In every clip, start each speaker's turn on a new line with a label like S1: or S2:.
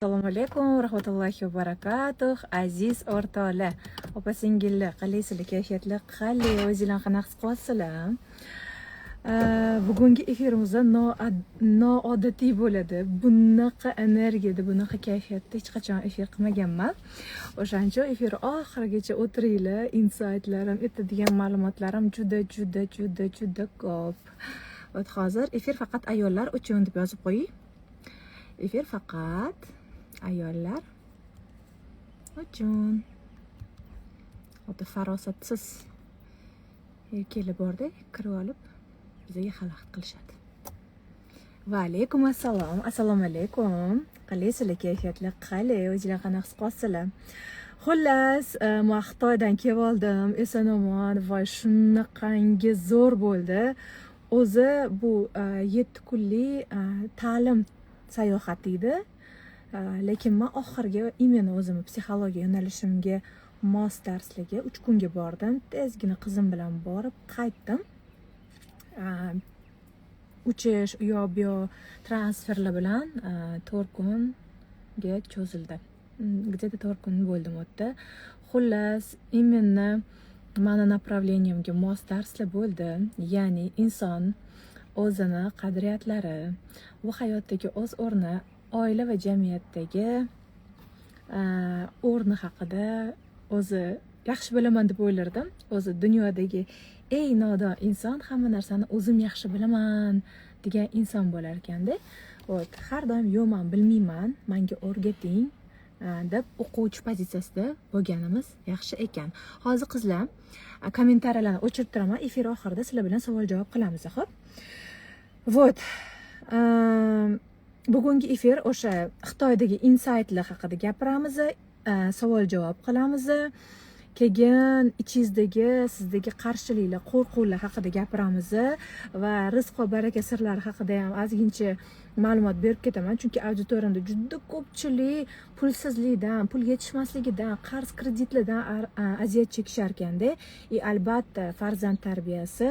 S1: Assalomu alaykum, rahmatullohi va barakatuh. Aziz o'rtoqlar, opa-singillar, qalaysizlar, kayfiyatlar qalay, o'zingizlar qanaqa his qilyapsizlar? Bugungi efirimizda noodatiy bo'ladi. Bunaqa energiyada, bunaqa kayfiyatda hech qachon efir qilmaganman. O'shaning uchun efir oxirigacha o'tiringlar. Insightlarim, aytadigan ma'lumotlarim juda ko'p. Hozir efir faqat ayollar uchun deb yozib qo'ying. Efir faqat ayollar uchun. O'ta farosatsiz erkaklar borda kirib olib bizga xalaqit qilishadi. Va alaykum assalom. Assalomu alaykum. Qalaysizlar, kayfiyatlar qalay, o'zingizlar qanaqa his qilyapsizlar? Xullas, men Xitoydan kelib oldim, eson-omon va shunaqangi zo'r bo'ldi. O'zi bu 7 kunlik ta'lim sayohat edi. Lekin men oxirgi imенно o'zimni psixologiya yo'nalishimga mos darslarga 3 kunga bordim. Tezgina qizim bilan borib qaytdim. Uchish, u yoq bu yoq transferlar bilan 4 kunga cho'zildi. Где-то 4 kun bo'ldim o'tdi. Xullas, imенно mani направленiyamga mos darslar bo'ldi. Ya'ni inson o'zini qadriyatlari va hayotdagi o'z o'rni, oila va jamiyatdagi o'rni haqida o'zi yaxshi bilaman deb o'ylardim. O'zi dunyodagi eng nodon inson, hamma narsani o'zim yaxshi bilaman degan inson bo'lar ekanda. Har doim yo'q, men bilmayman, menga o'rgating deb o'quvchi pozitsiyasida bo'lganimiz yaxshi ekan. Hozir qizlar, kommentariyalarni o'chirib turaman. Efir oxirida sizlar bilan savol-javob qilamiz, xo'p? Bugungi efir o'sha Xitoydagi insightlar haqida gapiramiz, savol-javob qilamiz. Keyin ichingizdagi, sizdagi qarshiliklar, qo'rquvlar haqida gapiramiz va rizq va baraka sirlari haqida ham ozgincha ma'lumot berib ketaman. Chunki auditoriyamda juda ko'pchilik pulsizlikdan, pul yetishmasligidan, qarz kreditlardan aziyat chekishar ekanda. Albatta farzand tarbiyasi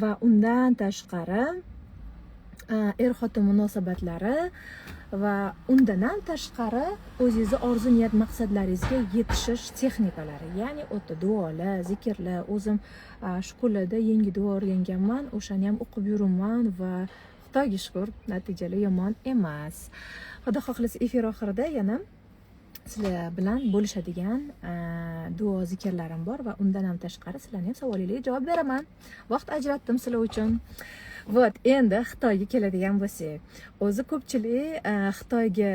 S1: va undan tashqari er-xotin munosabatlari va undan ham tashqari o'zingizning orzu niyat maqsadlaringizga yetishish texnikalari, ya'ni o'ta duolar, zikrlar. O'zim shu kunlarda yangi duo o'rganganman, o'shani ham o'qib yuribman va Xudoga shukr, natijalar yomon emas. Xudo xohlasa efir oxirida yana sizlar bilan bo'lishadigan duo zikrlarim bor va undan ham tashqari sizlarning ham savollariga javob beraman. Vaqt ajratdim sizlar uchun. Endi Xitoyga keladigan bo'lsak, o'zi ko'pchilik Xitoyga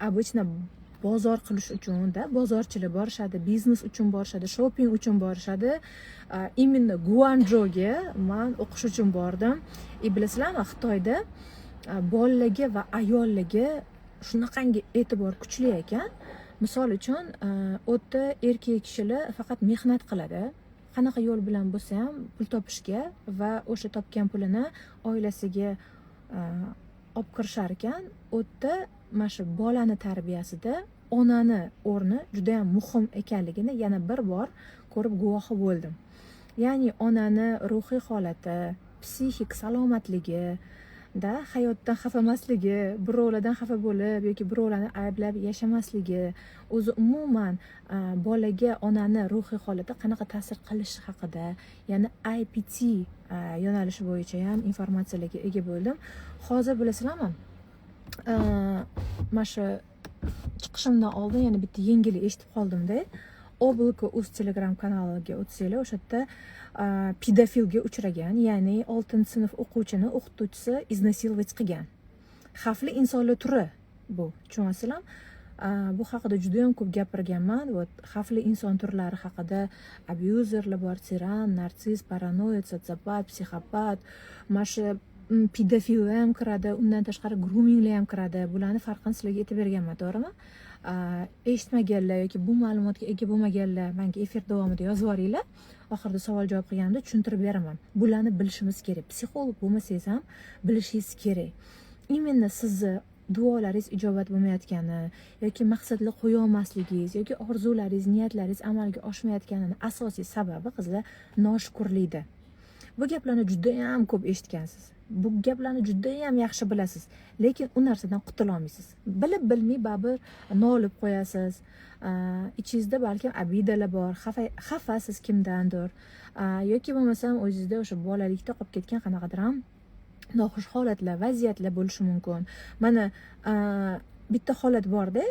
S1: обычно bozor qilish uchun bozorchilar borishadi, biznes uchun borishadi, shopping uchun borishadi. Именно Guangzhouga men o'qish uchun bordim. Bilasizlarmi, Xitoyda bolalarga va ayollarga shunaqangi e'tibor kuchli ekan. Misol uchun, o'ta erkak kishilar faqat mehnat qiladi. Qanaqa yo'l bilan bo'lsa ham pul topishga va o'sha topgan pulini oilasiga olib kirishar ekan. O'tda mana shu bolani tarbiyasida onani o'rni juda ham muhim ekanligini yana bir bor ko'rib guvohi bo'ldim. Ya'ni onani ruhiy holati, psixik salomatligi, hayotdan xafa emasligi, birovlardan xafa bo'lib yoki birovlarni ayblab yashamasligi, o'zi umuman bolaga onani ruhiy holati qanaqa ta'sir qilishi haqida, ya'ni IPT yo'nalishi bo'yicha ham informatsiyalarga ega bo'ldim. Hozir bilasizlarmi, mana shu chiqishimdan oldin yana bitta yangilik eshitib qoldim-da. Oblako.uz Telegram kanaliga o'tsanglar, o'sha yerda pedofilga uchragan, ya'ni 6-sinf o'quvchini o'qituvchisi iznasilovать qilgan. Xavfli insonlar turi bu, tushunyapsizlarmi? Bu haqida juda ham ko'p gapirganman. Xavfli inson turlari haqida abuzerlar bor, tiran, narsiss, paranoid, sotsiopat, psixopat, mana shu pedofillar ham kiradi, undan tashqari groominglar ham kiradi. Bularni farqini sizlarga aytib berganman, to'g'rimi? Eshitmaganlar yoki bu ma'lumotga ega bo'lmaganlar menga efir davomida yozib yuboringlar. Oxirida savol-javob qilganimda tushuntirib beraman. Bularni bilishimiz kerak. Psixolog bo'lmasangiz ham bilishingiz kerak. Именно sizni duolaringiz ijobat bo'lmayotgani yoki maqsadlar qo'ya olmasligingiz yoki orzularingiz, niyatlaringiz amalga oshmayotganining asosiy sababi qizlar noshukrlikda. Bu gaplarni juda ham ko'p eshitgansiz. Bu gaplarni juda ham yaxshi bilasiz, lekin u narsadan qutula olmaysiz. Bilib bilmay baribir nolib qo'yasiz. Ichingizda balkim abidalar bor, xafasiz kimdandir, yoki bo'lmasam o'zingizda o'sha bolalikda qolib ketgan qanaqadir ham noxush holatlar, vaziyatlar bo'lishi mumkin. Mana bitta holat borda,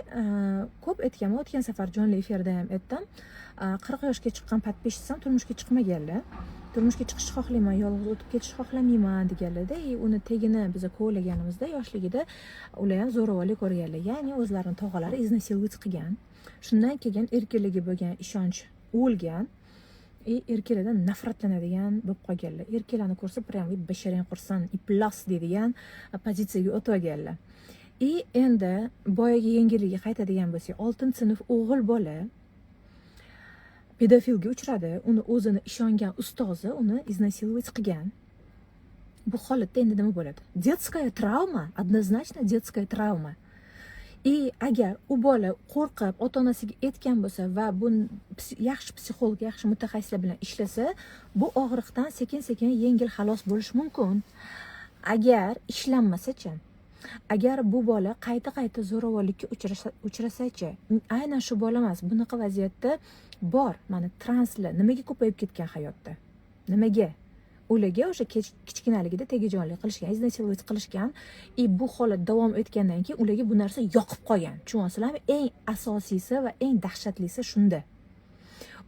S1: ko'p aytganman, o'tgan safar jonli efirda ham aytdim. 40 yoshga chiqqan podpисчицam turmushga chiqmaganlar. Turmushga chiqishni xohlayman, yolg'iz o'tib ketishni xohlamayman deganlarda, uni tegini biz ko'laganimizda yoshligida ular ham zo'ravonlik ko'rganlar. Ya'ni o'zlarining tog'alari iznasиловать qilgan. Shundan keyin erkinligiga bo'lgan ishonch o'lgan. Erkaklardan nafratlanadigan bo'lib qolganlar. Erkaklarni ko'rsa, prям basharang qursin, iplas deydigan pozitsiyaga o'tib olganlar. Endi boyaga yengilligiga qaytadigan bo'lsak, 6-sinf o'g'il bola pedofilga uchradi. Uni o'zini ishongan ustozi uni iznасиловать qilgan. Bu holatda endi nima bo'ladi? Детская travma, однозначно детская travma. Agar u bola qo'rqib ota-onasiga aytgan bo'lsa va bu yaxshi psixolog, yaxshi mutaxassislar bilan ishlasa, bu og'riqdan sekin-sekin yengil xalos bo'lish mumkin. Agar ishlanmasa-chi, agar bu bola qayta zo'ravonlikka uchrasa-chi, aynan shu bola emas, bunaqa vaziyatda bor. Mana translar nimaga ko'payib ketgan hayotda? Nimaga? Ularga o'sha kichkinaligida tegajonlik qilishgan, iznасиловать qilishgan, bu holat davom etgandan keyin ularga bu narsa yoqib qolgan. Tushunyapsizlarmi? Eng asosiysi va eng dahshatlisi shunda.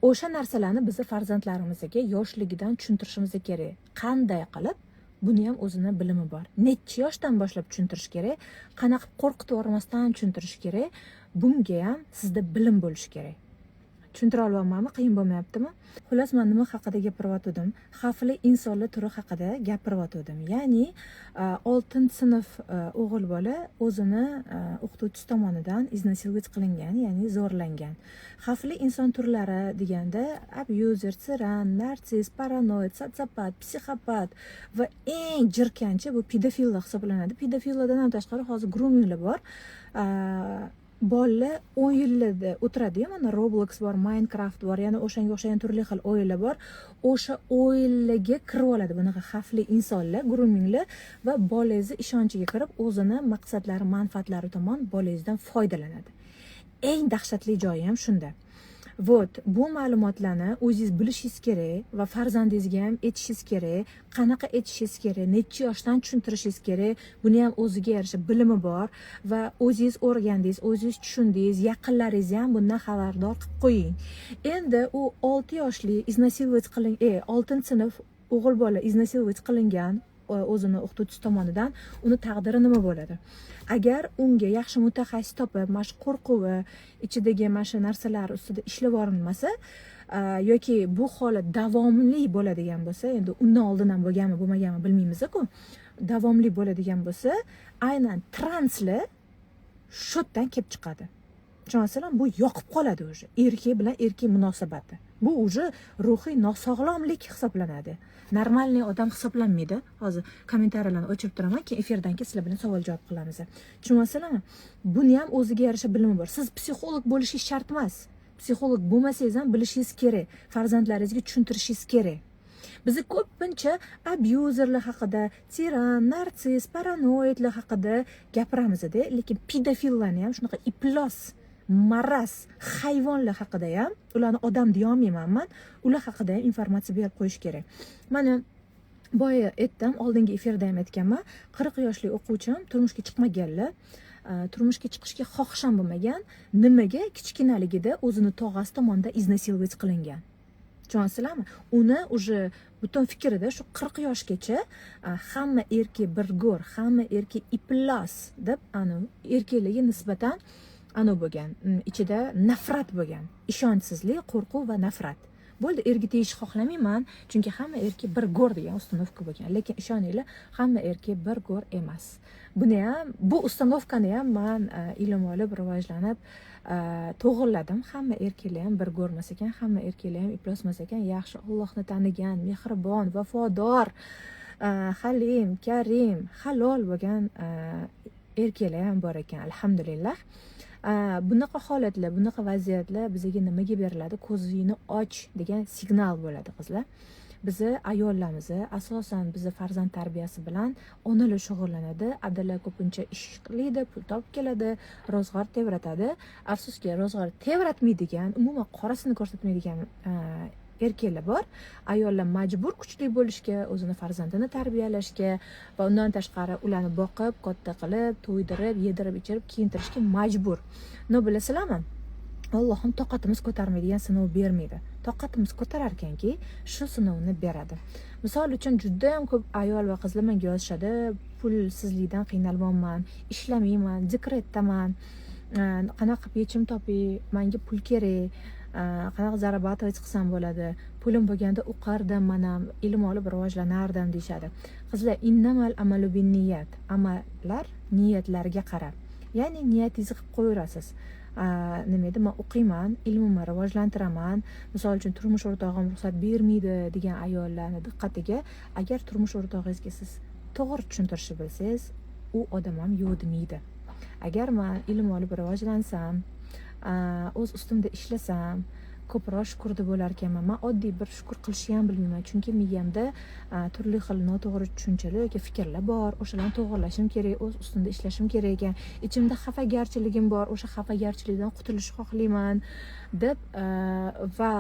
S1: O'sha narsalarni biz farzandlarimizga yoshligidan tushuntirishimiz kerak. Qanday qilib? Buni ham o'zini bilimi bor. Necha yoshdan boshlab tushuntirish kerak? Qanaqa qo'rqitib yubormasdan tushuntirish kerak? Bunga ham sizda bilim bo'lishi kerak. Tushuntira olyapmanmi? Qiyin bo'lmayaptimi? Xullas, men nima haqida gapirayotgandim? Xavfli insonlar turi haqida gapirayotgandim. Ya'ni 6-sinf o'g'il bola o'zini o'qituvchisi tomonidan iznасиловать qilingan, ya'ni zo'rlangan. Xavfli inson turlari deganda abuser, tiran, narsist, paranoid, sotsiopat, psixopat va eng jirkanchi bu pedofillar hisoblanadi. Pedofillardan ham tashqari hozir groominglar bor. Bolalar o'yinlarda o'tiradi, mana Roblox bor, Minecraft bor, yana o'shanga o'xshagan turli xil o'yinlar bor. O'sha o'yinlarga kirib oladi bunaqa xavfli insonlar, groominglar va bolangizni ishonchiga kirib, o'zini maqsadlari, manfaatlari tomon bolangizdan foydalanadi. Eng dahshatli joyi ham shunda. Bu ma'lumotlarni o'zingiz bilishingiz kerak va farzandingizga ham aytishingiz kerak. Qanaqa aytishingiz kerak, necha yoshdan tushuntirishingiz kerak. Buni ham o'ziga yarasha bilimi bor va o'zingiz o'rgandingiz, o'zingiz tushundingiz, yaqinlaringizni ham bundan xabardor qilib qo'ying. Endi u 6 yoshli iznасиловать qilingan, 6-sinf o'g'il bola iznасиловать qilingan o'zini o'qituvchisi tomonidan, uni taqdiri nima bo'ladi? Agar unga yaxshi mutaxassis topib, mana shu qo'rquvi, ichidagi mana shu narsalar ustida ishlab borilmasa, yoki bu holat davomli bo'ladigan bo'lsa, endi undan oldin ham bo'lganmi, bo'lmaganmi bilmaymiz-ku. Davomli bo'ladigan bo'lsa, aynan translar shotdan kelib chiqadi. Tushunyapsizlarmi? Bu yoqib qoladi o'sha. Erkak bilan erkak munosabati. Bu o'sha ruhiy nosog'lomlik hisoblanadi. Normalniy odam hisoblanmaydi. Hozir kommentariyalarni o'chirib turaman, keyin efirdan keyin sizlar bilan savol javob qilamiz. Tushunyapsizlarmi? Buni ham o'ziga yarasha bilimi bor. Siz psixolog bo'lishingiz shart emas. Psixolog bo'lmasangiz ham bilishingiz kerak. Farzandlaringizga tushuntirishingiz kerak. Biz ko'pincha abuserlar haqida, tiran, narsist, paranoidlar haqida gapiramiz-da, lekin pedofillarni ham shunaqa iplos, maras, hayvonlar haqida ham, ularni odam deya olmayman, ular haqida ham informatsiya berib qo'yish kerak. Mana boya aytdim, oldingi efirda ham aytganman, 40 yoshli o'quvchim turmushga chiqmaganlar. Turmushga chiqishga xohish ham bo'lmagan. Nimaga? Kichkinaligida o'zini tog'asi tomonidan iznасиловать qilingan. Tushunyapsizlarmi? Uni уже butun fikrida shu 40 yoshgacha hamma erkak bir go'r, hamma erkak iplas deb erkaklarga nisbatan bo'lgan. Ichida nafrat bo'lgan. Ishonchsizlik, qo'rquv va nafrat. Bo'ldi, erga tegishni xohlamayman, chunki hamma erkak bir go'r degan uстановка bo'lgan. Lekin ishoninglar, hamma erkak bir go'r emas. Buni ham, bu uстановкani ham men ilm olib, rivojlanib to'g'irladim. Hamma erkaklar ham bir go'rmas ekan, hamma erkaklar ham iplosmas ekan. Yaxshi, Allohni tanigan, mehribon, vafodor, halim, karim, halol bo'lgan erkaklar ham bor ekan, alhamdulillah. Bunaqa holatlar, bunaqa vaziyatlar bizga nimaga beriladi? Ko'zingni och degan signal bo'ladi, qizlar. bizni ayollarimizni asosan bizni farzand tarbiyasi bilan onalar shug'ullanadi. Adalar ko'pincha ish qiladi, pul topib keladi, ro'zg'or tebratadi. Afsuski, ro'zg'or tebratmaydigan, umuman qorasini ko'rsatmaydigan erkaklar bor. Ayollar majbur kuchli bo'lishga, o'zini farzandini tarbiyalashga va undan tashqari ularni boqib, katta qilib, to'ydirib, yedirib, ichirib, kiyintirishga majbur. Nima bilasizlarmi? Allohim toqatimiz ko'tarmaydigan sinov bermaydi. Toqatimiz ko'tarar ekanki, shu sinovni beradi. Misol uchun juda ham ko'p ayol va qizlar menga yozishadi, pulsizlikdan qiynalmayman, ishlamayman, dekretdaman, qanaqa qilib yechim topiy, menga pul kerak, qanaqa zarobatovать qilsam bo'ladi, pulim bo'lganda o'qardim, mana ilm olib rivojlanardim deyshadi. Qizlar, innamal amalu binniyat. Amallar niyatlarga qarab. Ya'ni niyatingizni qilib qo'yaverasiz. Nima edi, men o'qiyman, ilmimni rivojlantiraman, misol uchun turmush o'rtog'im ruxsat bermaydi degan ayollarning diqqatiga, agar turmush o'rtog'ingizga siz to'g'ri tushuntirishni bilsangiz, u odam ham yo'q demaydi. Agar men ilm olib rivojlansam, o'z ustimda ishlasam, ko'proq shukurda bo'lar ekanman. Men oddiy bir shukur qilishni ham bilmayman, chunki miyamda turli xil noto'g'ri tushunchalar yoki fikrlar bor. O'shalarni to'g'rilashim kerak, o'z ustimda ishlashim kerak ekan. Ichimda xafagarchiligim bor, o'sha xafagarchilikdan qutulishni xohlayman deb va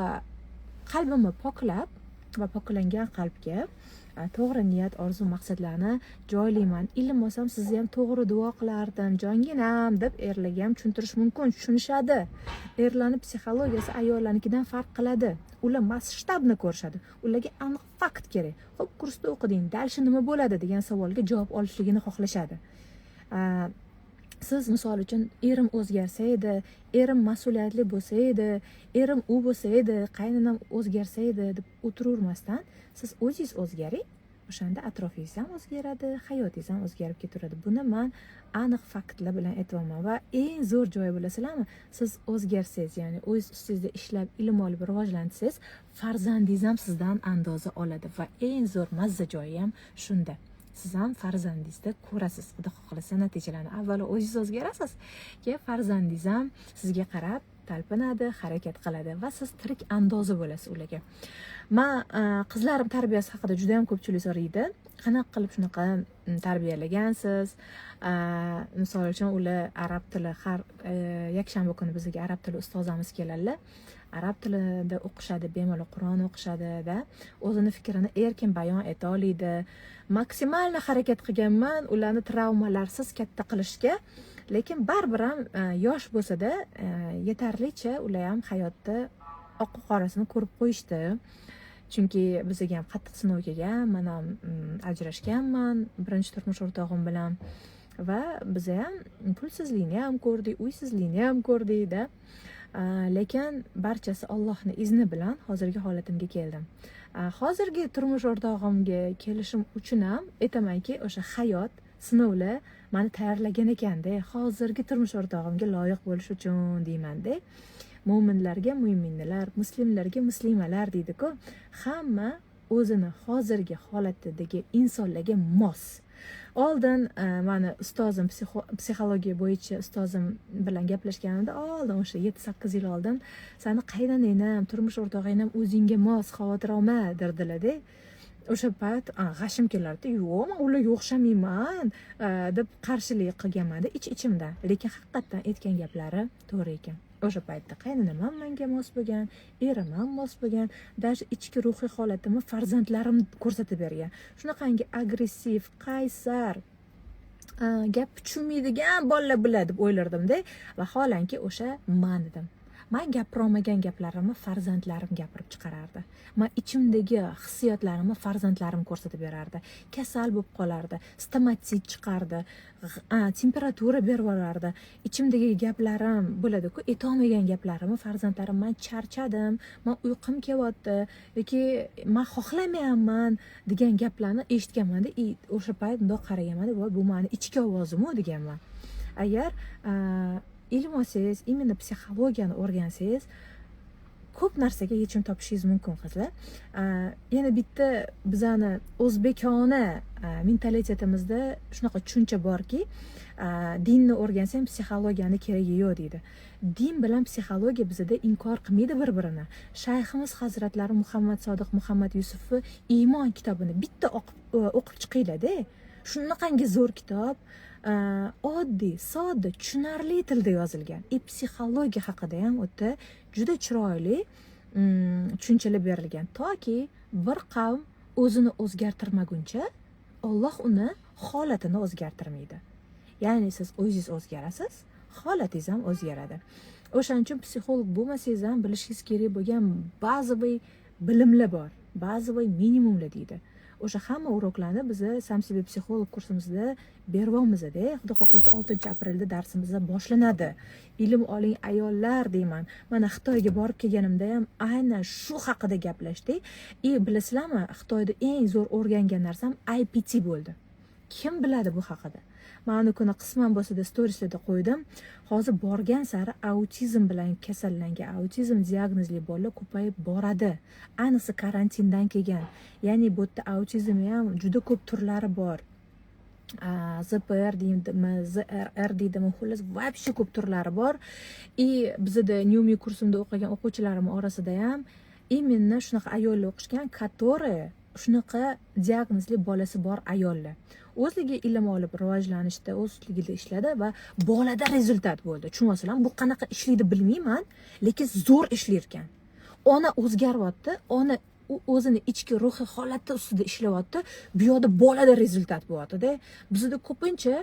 S1: qalbimni poklab va poklangan qalbga to'g'ri niyat, orzu, maqsadlarni joylayman. Ilm olsam sizni ham to'g'ri duo qilardim, jonginam deb erlarga ham tushuntirish mumkin, tushunishadi. Erlarning psixologiyasi ayollarnikidan farq qiladi. Ular masshtabni ko'rishadi. Ularga aniq fakt kerak. Xo'p, kursda o'qiding, dalshi nima bo'ladi degan savolga javob olishligini xohlashadi. Siz misol uchun erim o'zgarsa edi, erim mas'uliyatli bo'lsa edi, erim u bo'lsa edi, qaynonam o'zgarsa edi deb o'tiravermasdan, siz o'zingiz o'zgaring. O'shanda atrofingiz ham o'zgaradi, hayotingiz ham o'zgarib ketaveradi. Buni men aniq faktlar bilan aytayapman va eng zo'r joyi bilasizlarmi? Siz o'zgarsangiz, ya'ni o'z ustingizda ishlab, ilm olib rivojlansangiz, farzandingiz ham sizdan andoza oladi va eng zo'r mazza joyi ham shunda. Siz ham farzandingizda ko'rasiz. Xudo xohlasa natijalarni. Avvalo o'zingiz o'zgarasiz, keyin farzandingiz ham sizga qarab talpinadi, harakat qiladi va siz tirik andoza bo'lasiz ularga. Men qizlarim tarbiyasi haqida juda ham ko'pchilik so'raydi. Qanaqa qilib shunaqa tarbiyalagansiz? Misol uchun ular arab tili har yakshanba kuni bizga arab tili ustozamiz keladilar. Arab tilida o'qishadi, bemalol Qur'on o'qishadi-da, o'zini fikrini erkin bayon eta oladi. Maksimal harakat qilganman ularni travmalarsiz katta qilishga, lekin baribir ham yosh bo'lsa-da yetarlicha ular ham hayotda oq qorasini ko'rib qo'yishdi. Chunki bizga ham qattiq sinov kelgan, men ham ajrashganman birinchi turmush o'rtog'im bilan va biz ham pulsizlikni ham ko'rdik, uysizlikni ham ko'rdik-da. Lekin barchasi Allohning izni bilan hozirgi holatimga keldim. Hozirgi turmush o'rtog'imga kelishim uchun ham aytamanki, o'sha hayot, sinovlar meni tayyorlagan ekanda, hozirgi turmush o'rtog'imga loyiq bo'lish uchun deyman-da. Mo'minlarga mo'minlar, muslimlarga muslimalar deydi-ku. Hamma o'zini hozirgi holatidagi insonlarga mos. Oldin meni ustozim, psixologiya bo'yicha ustozim bilan gaplashganimda, oldin o'sha 7-8 yil oldin, seni qaynonang ham, turmush o'rtog'ing ham o'zingga mos, xavotir olma derdilar-da. O'sha payt g'ashim kelardi. Yo'q, men ularga o'xshamayman deb qarshilik qilganman-da ich-ichimda. Lekin haqiqatan aytgan gaplari to'g'ri ekan. O'sha paytda qaynonam ham menga mos bo'lgan, erim ham mos bo'lgan, даже ichki ruhiy holatimni farzandlarim ko'rsatib bergan. Shunaqangi agressiv, qaysar, gap tushunmaydigan bolalar bo'ladi deb o'ylardim-da, va holanki o'sha men edim. Men gapirolmagan gaplarimni farzandlarim gapirib chiqarardi. Men ichimdagi hissiyotlarimni farzandlarim ko'rsatib berardi. Kasal bo'lib qolardi, stomatit chiqardi, temperatura berib olardi. Ichimdagi gaplarim bo'ladi-ku, aytolmagan gaplarimni farzandlarim, men charchadim, men uyqum kelyapti yoki men xohlamayapman degan gaplarni eshitganman-da. O'sha payt bundoq qaraganman-da, bu meni ichki ovozim-ku deganman. Agar ilm olsangiz, imенно psixologiyani o'rgansangiz, ko'p narsaga yechim topishingiz mumkin qizlar. Yana bitta bizani o'zbekona mentalitetimizda shunaqa tushuncha borki, dinni o'rgansang psixologiyani keragi yo'q deydi. Din bilan psixologiya bizda inkor qilmaydi bir-birini. Shayximiz hazratlari Muhammad Sodiq Muhammad Yusufni Iymon kitobini bitta o'qib chiqinglar-da. Shunaqangi zo'r kitob, oddiy, sodda, tushunarli tilda yozilgan. Psixologiya haqida ham o'ta juda chiroyli tushunchalar berilgan. Toki bir qavm o'zini o'zgartirmaguncha Alloh uni holatini o'zgartirmaydi. Ya'ni siz o'zingiz o'zgarasiz, holatingiz ham o'zgaradi. O'shaning uchun psixolog bo'lmasangiz ham bilishingiz kerak bo'lgan ba'zi bir bilimlar bor, ba'zi bir minimumlar deydi. O'sha hamma uroklarni biz Sam себе psixolog kursimizda beryapmiz-da. Xudo xohlasa 6-aprelda darsimiz boshlanadi. Ilm oling ayollar deyman. Mana Xitoyga borib kelganimda ham aynan shu haqida gaplashdik. Bilasizlarmi, Xitoyda eng zo'r o'rgangan narsam IPT bo'ldi. Kim biladi bu haqida? Mana kuni qisman bo'lsa-da storieslarda qo'ydim. Hozir borgan sari autizm bilan kasallangan, autizm diagnozli bolalar ko'payib boradi. Ayniqsa karantindan kelgan. Ya'ni bu yerda autizmning ham juda ko'p turlari bor. ZPR deydimi, ZRR deydimi, xullas вообще ko'p turlari bor. Bizda Nyumi kursimda o'qigan o'quvchilarim orasida ham именно shunaqa ayollar o'qishgan, которые shunaqa diagnozli bolasi bor ayollar. O'zligi ilm olib rivojlanishda o'zligida ishladi va bolada rezultat bo'ldi. Tushunyapsizlar, bu qanaqa ishlaydi bilmayman, lekin zo'r ishlar ekan. Ona o'zgaryapti, ona o'zini ichki ruhiy holati ustida ishlayapti, bu yoqda bolada rezultat bo'lyapti-da. Bizda ko'pincha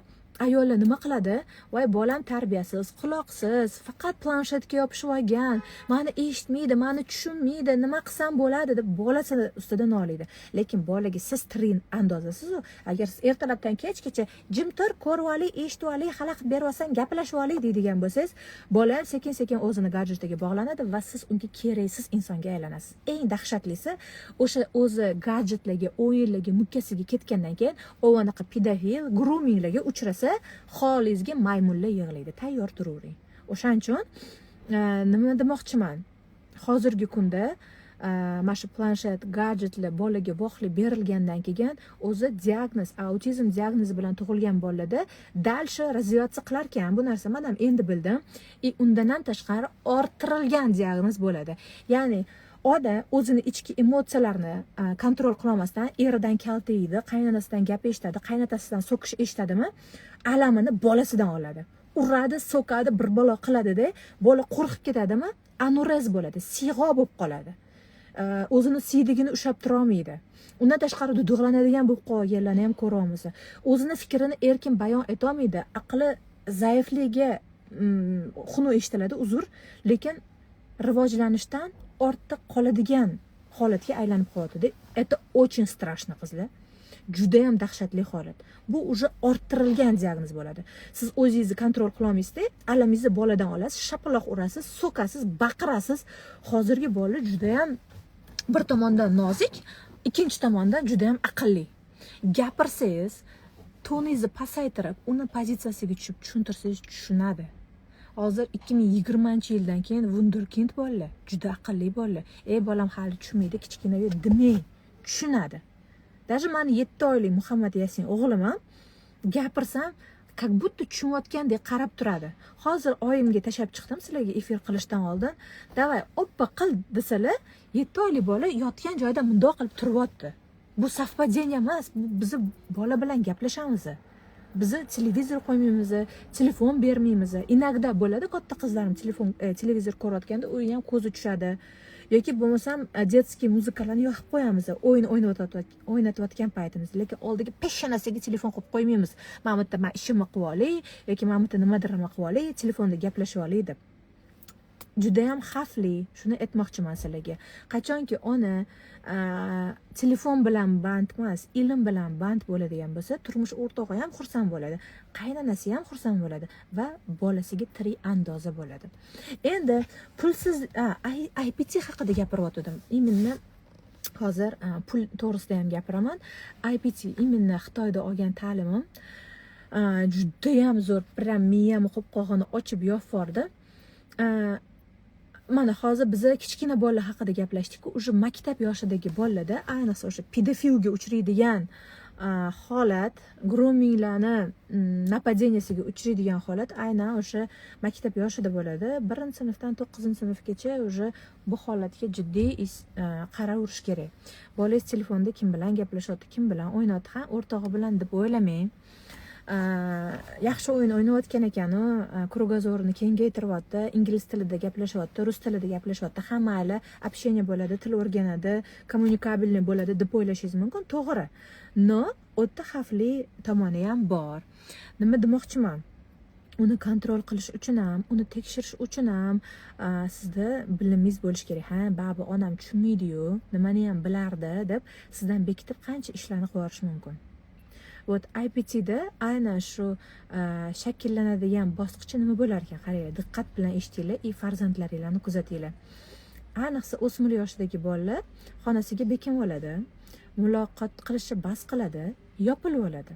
S1: ayollar nima qiladi? Voy, bolam tarbiyasiz, quloqsiz, faqat planshetga yopishib olgan, meni eshitmaydi, meni tushunmaydi, nima qilsam bo'ladi deb bolasi ustidan oladi. Lekin bolaga siz trin andozasiz-ku. Agar siz ertalabdan kechgacha jim tur, ko'rib oling, eshitib oling, xalaqit berib olsang, gaplashib oling deydigan bo'lsangiz, bola ham sekin-sekin o'zini gadjetiga bog'lanadi va siz unga keraksiz insonga aylanasiz. Eng dahshatlisi, o'sha o'zi gadjetlarga, o'yinlarga, mukkasiga ketgandan keyin o'vanaqa pedofil, groominglarga uchrasa holingizga maymunlar yig'laydi. Tayyor turavering. O'shaning uchun nima demoqchiman? Hozirgi kunda mana shu planshet, gadjetlar bolaga voqli berilgandan keyin o'zi diagnoz, autizm diagnozi bilan tug'ilgan bolalarda dalsha razviyatsiya qilar ekan. Bu narsa men ham endi bildim. Undan ham tashqari orttirilgan diagnoz bo'ladi. Ya'ni odam o'zini ichki emotsiyalarini kontrol qila olmasdan eridan kaltaydi, qaynonasidan gap eshitadi, qaynotasidan so'kish eshitadimi, alamini bolasidan oladi. Uradi, so'kadi, bir balo qiladi-da, bola qo'rqib ketadimi, anurez bo'ladi, siyg'o bo'lib qoladi. O'zini siydigini ushlab tura olmaydi. Undan tashqari dudug'lanadigan bo'lib qolganlarni ham ko'ryapmiz. O'zini fikrini erkin bayon eta olmaydi. Aqli zaifligiga xunu eshitiladi, uzr, lekin rivojlanishdan ortda qoladigan holatga aylanib qolyapti. Это очень страшно, qizlar. Juda ham dahshatli holat. Bu уже orttirilgan diagnoz bo'ladi. Siz o'zingizni kontrol qila olmaysiz-da, alamingizni boladan olasiz, shapaloq urasiz, so'kasiz, baqirasiz. Hozirgi bolalar juda ham bir tomondan nozik, ikkinchi tomondan juda ham aqlli. Gapirsangiz, toningizni pasaytirib, uni pozitsiyasiga tushib tushuntirsangiz tushunadi. Hozir 2020-yildan keyin wunderkind bolalar, juda aqlli bolalar. Bolam hali tushunmaydi, kichkina demang, tushunadi. Даже meni 7 oylik Muhammad Yasin o'g'lim ham gapirsam, как будто tushunayotgandek qarab turadi. Hozir oyimga tashab chiqdim sizlarga efir qilishdan oldin. Davay, oppa qil desalar, 7 oylik bola yotgan joyda mundoq qilib turyapti. Bu совпадение emas, biz bola bilan gaplashamiz. Biz televizor qo'ymaymiz, telefon bermaymiz. Inogda bo'ladi, katta qizlarim televizor ko'rayotganda u ham ko'zi tushadi. Yoki bo'lmasam детский muzikalarni yoqib qo'yamiz, o'yin o'ynatayotgan paytimizda, lekin oldiga peshonasiga telefon qo'yib qo'ymaymiz. Mana bu yerda men ishimni qilib olay yoki mana bu yerda nimadirni qilib olay, telefonda gaplashib olay deb. Juda ham xavfli, shuni aytmoqchiman sizlarga. Qachonki ona telefon bilan band emas, ilm bilan band bo'ladigan bo'lsa, turmush o'rtog'i ham xursand bo'ladi, qaynonasi ham xursand bo'ladi va bolasiga tirik andoza bo'ladi. Endi pulsiz IPT haqida gapiryotdim. Imенно hozir pul to'g'risida ham gapiraman. IPT imенно Xitoyda olgan ta'limim juda ham zo'r, prям miyam o'qib qolg'ini ochib yopvordi. mana hozir biza kichkina bolalar haqida gaplashdik-ku, o'sha maktab yoshidagi bolalarda ayniqsa o'sha pedofilga uchraydigan holat, groominglarni napadeniyasiga uchraydigan holat aynan o'sha maktab yoshida bo'ladi. 1-sinfdan 9-sinfgacha o'sha bu holatga jiddiy qaraverish kerak. Bolangiz telefonda kim bilan gaplashyapti, kim bilan o'ynayapti, ha, o'rtog'i bilan deb o'ylamang. Yaxshi o'yin o'ynayotgan ekan, krugozorini kengaytiryapti, ingliz tilida gaplashyapti, rus tilida gaplashyapti, ha mayli, общение bo'ladi, til o'rganadi, kommunikabilniy bo'ladi deb o'ylashingiz mumkin. To'g'ri. No, o'ta xavfli tomoni ham bor. Nima demoqchiman? Uni kontrol qilish uchun ham, uni tekshirish uchun ham sizda bilimingiz bo'lishi kerak. Ha, baba onam tushunmaydi-yu, nimani ham bilardi deb sizdan bekitib qancha ishlarni qilib mumkin. IPTda aynan shu shakllanadigan bosqichi nima bo'lar ekan? Qarang, diqqat bilan eshitinglar, farzandlaringizni kuzatinglar. Ayniqsa o'smir yoshidagi bolalar xonasiga bekinib oladi, muloqot qilishni bas qiladi, yopilib oladi.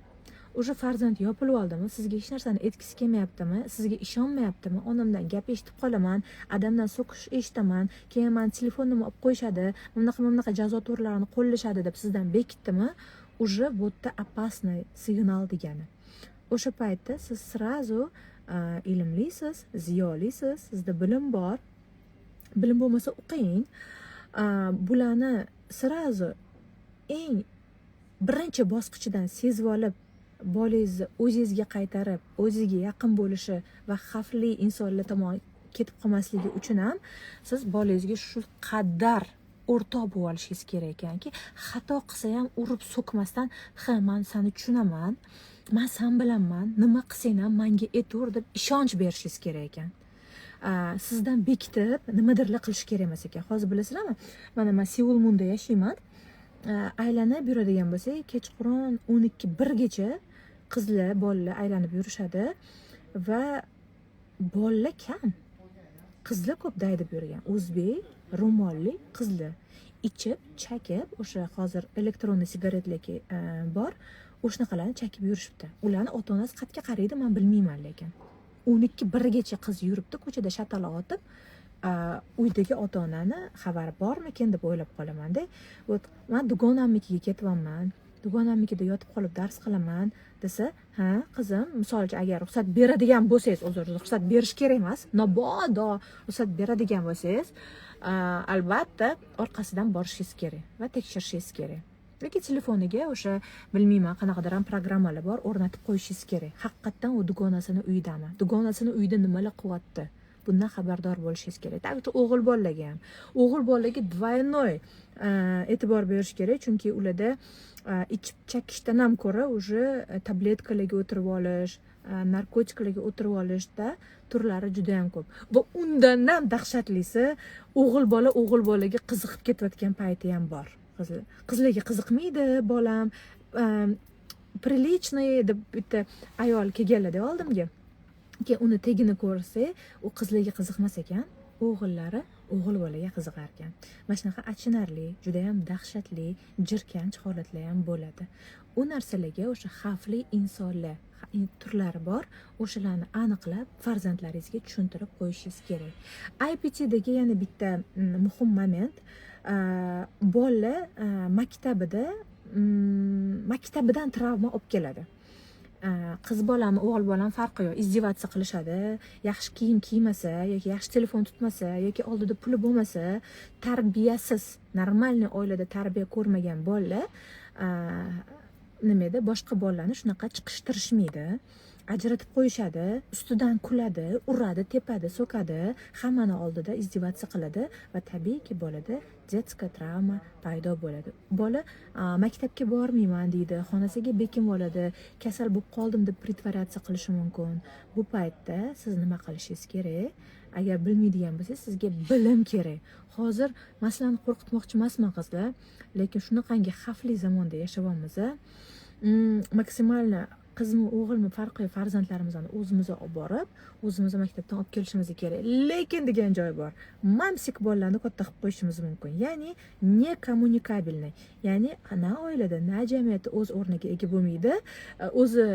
S1: O'sha farzand yopilib oldimi, sizga hech narsani aytgisi kelmayaptimi, sizga ishonmayaptimi, onamdan gap eshitib qolaman, adamdan so'kish eshitaman, keyin men telefonnimni olib qo'yishadi, bunaqa jazo turlarini qo'llashadi deb sizdan bekitdimi, уже bo'tta опасный signal degani. O'sha paytda siz srazu ilmlisiz, ziyolisiz, sizda bilim bor. Bilim bo'lmasa o'qing. Bularni srazu eng birinchi bosqichidan sezib olib, bolangizni o'zingizga qaytarib, o'zingizga yaqin bo'lishi va xavfli insonlar tomon ketib qolmasligi uchun ham siz bolangizga shu qadar o'rtoq bo'lib olishingiz kerak ekanki, xato qilsa ham urib so'kmasdan, "Ha, men seni tushunaman, men sen bilanman, nima qilsang ham menga aytaver" deb ishonch berishingiz kerak ekan. Sizdan bekitib nimadirlar qilish kerak emas ekan. Hozir bilasizlarmi? Mana men Seul Munda yashayman. Aylanib yuradigan bo'lsak, kechqurun 12-1 gacha qizlar, bolalar aylanib yurishadi va bolalar kam. Qizlar ko'p daydib yurgan. O'zbek, ro'molli qizlar ichib, chakib, o'sha hozir elektronniy sigaretlar bor, o'shanaqalarni chakib yurishibdi. Ularni ota-onasi qayerga qaraydi, men bilmayman lekin. 12-1 gacha qiz yuribdi, ko'chada shataloq otib, uydagi ota-onani xabari bormikin deb o'ylab qolaman-da. Men dugonamnikiga ketyapman. Dugonamnikida yotib qolib dars qilaman desa, "Ha, qizim, misol uchun agar ruxsat beradigan bo'lsangiz, o'zingizga ruxsat berish kerak emas, mabodo ruxsat beradigan bo'lsangiz, albatta orqasidan borishingiz kerak va tekshirishingiz kerak. Lekin telefoniga o'sha bilmayman qanaqadir ham programmalar bor, o'rnatib qo'yishingiz kerak. Haqiqatan u dugonasini uyidami? Dugonasini uyida nimalar qilyapti? Bundan xabardor bo'lishingiz kerak. Tabiiyki o'g'il bolalarga ham. O'g'il bolalarga двойной e'tibor berish kerak, chunki ularda ichib chakishdan ham ko'ra уже tabletkalarga o'tirib olish, narkotiklarga o'tirib olishda turlari juda ham ko'p. Va undan ham dahshatlisi, o'g'il bolaga qiziqib ketayotgan payti ham bor. Qizlarga qiziqmaydi bolam, приличный deb bitta ayol kelganlar deb oldimga. Uni tegini ko'rsa, u qizlarga qiziqmas ekan, o'g'illari o'g'il bolaga qiziqar ekan. Mana shunaqa achinarli, juda ham dahshatli, jirkanch holatlar ham bo'ladi. U narsalarga o'sha xavfli insonlar turlari bor, o'shalarni aniqlab farzandlaringizga tushuntirib qo'yishingiz kerak. IPTdagi yana bitta muhim moment, bola maktabidan travma olib keladi. Qiz bolami, o'g'il bolam farqi yo'q. Izdivatsiya qilishadi, yaxshi kiyim kiymasa yoki yaxshi telefon tutmasa yoki oldida puli bo'lmasa, tarbiyasiz, normalniy oilada tarbiya ko'rmagan bolalar nimada boshqa bolalarni shunaqa chiqishtirishmaydi. Ajratib qo'yishadi, ustidan kuladi, uradi, tepadi, so'kadi, hammani oldida izdivatsiya qiladi va tabiiyki bolada детская travma paydo bo'ladi. Bola maktabga bormayman deydi, xonasiga bekinib oladi, kasal bo'lib qoldim deb pretvaryatsiya qilishi mumkin. Bu paytda siz nima qilishingiz kerak? Agar bilmaydigan bo'lsangiz, sizga bilim kerak. Hozir masalani qo'rqitmoqchi emasman qizlar, lekin shunaqangi xavfli zamonda yashayapmiz. Maksimalni qizmi, o'g'ilmi farqi farzandlarimizni o'zimizga olib borib, o'zimizga maktabdan olib kelishimiz kerak. Lekin degan joy bor. Mamsik bolalarni katta qilib qo'yishimiz mumkin. Ya'ni ne kommunikabilniy. Ya'ni na oilada, na jamiyatda o'z o'rniga ega bo'lmaydi. O'zi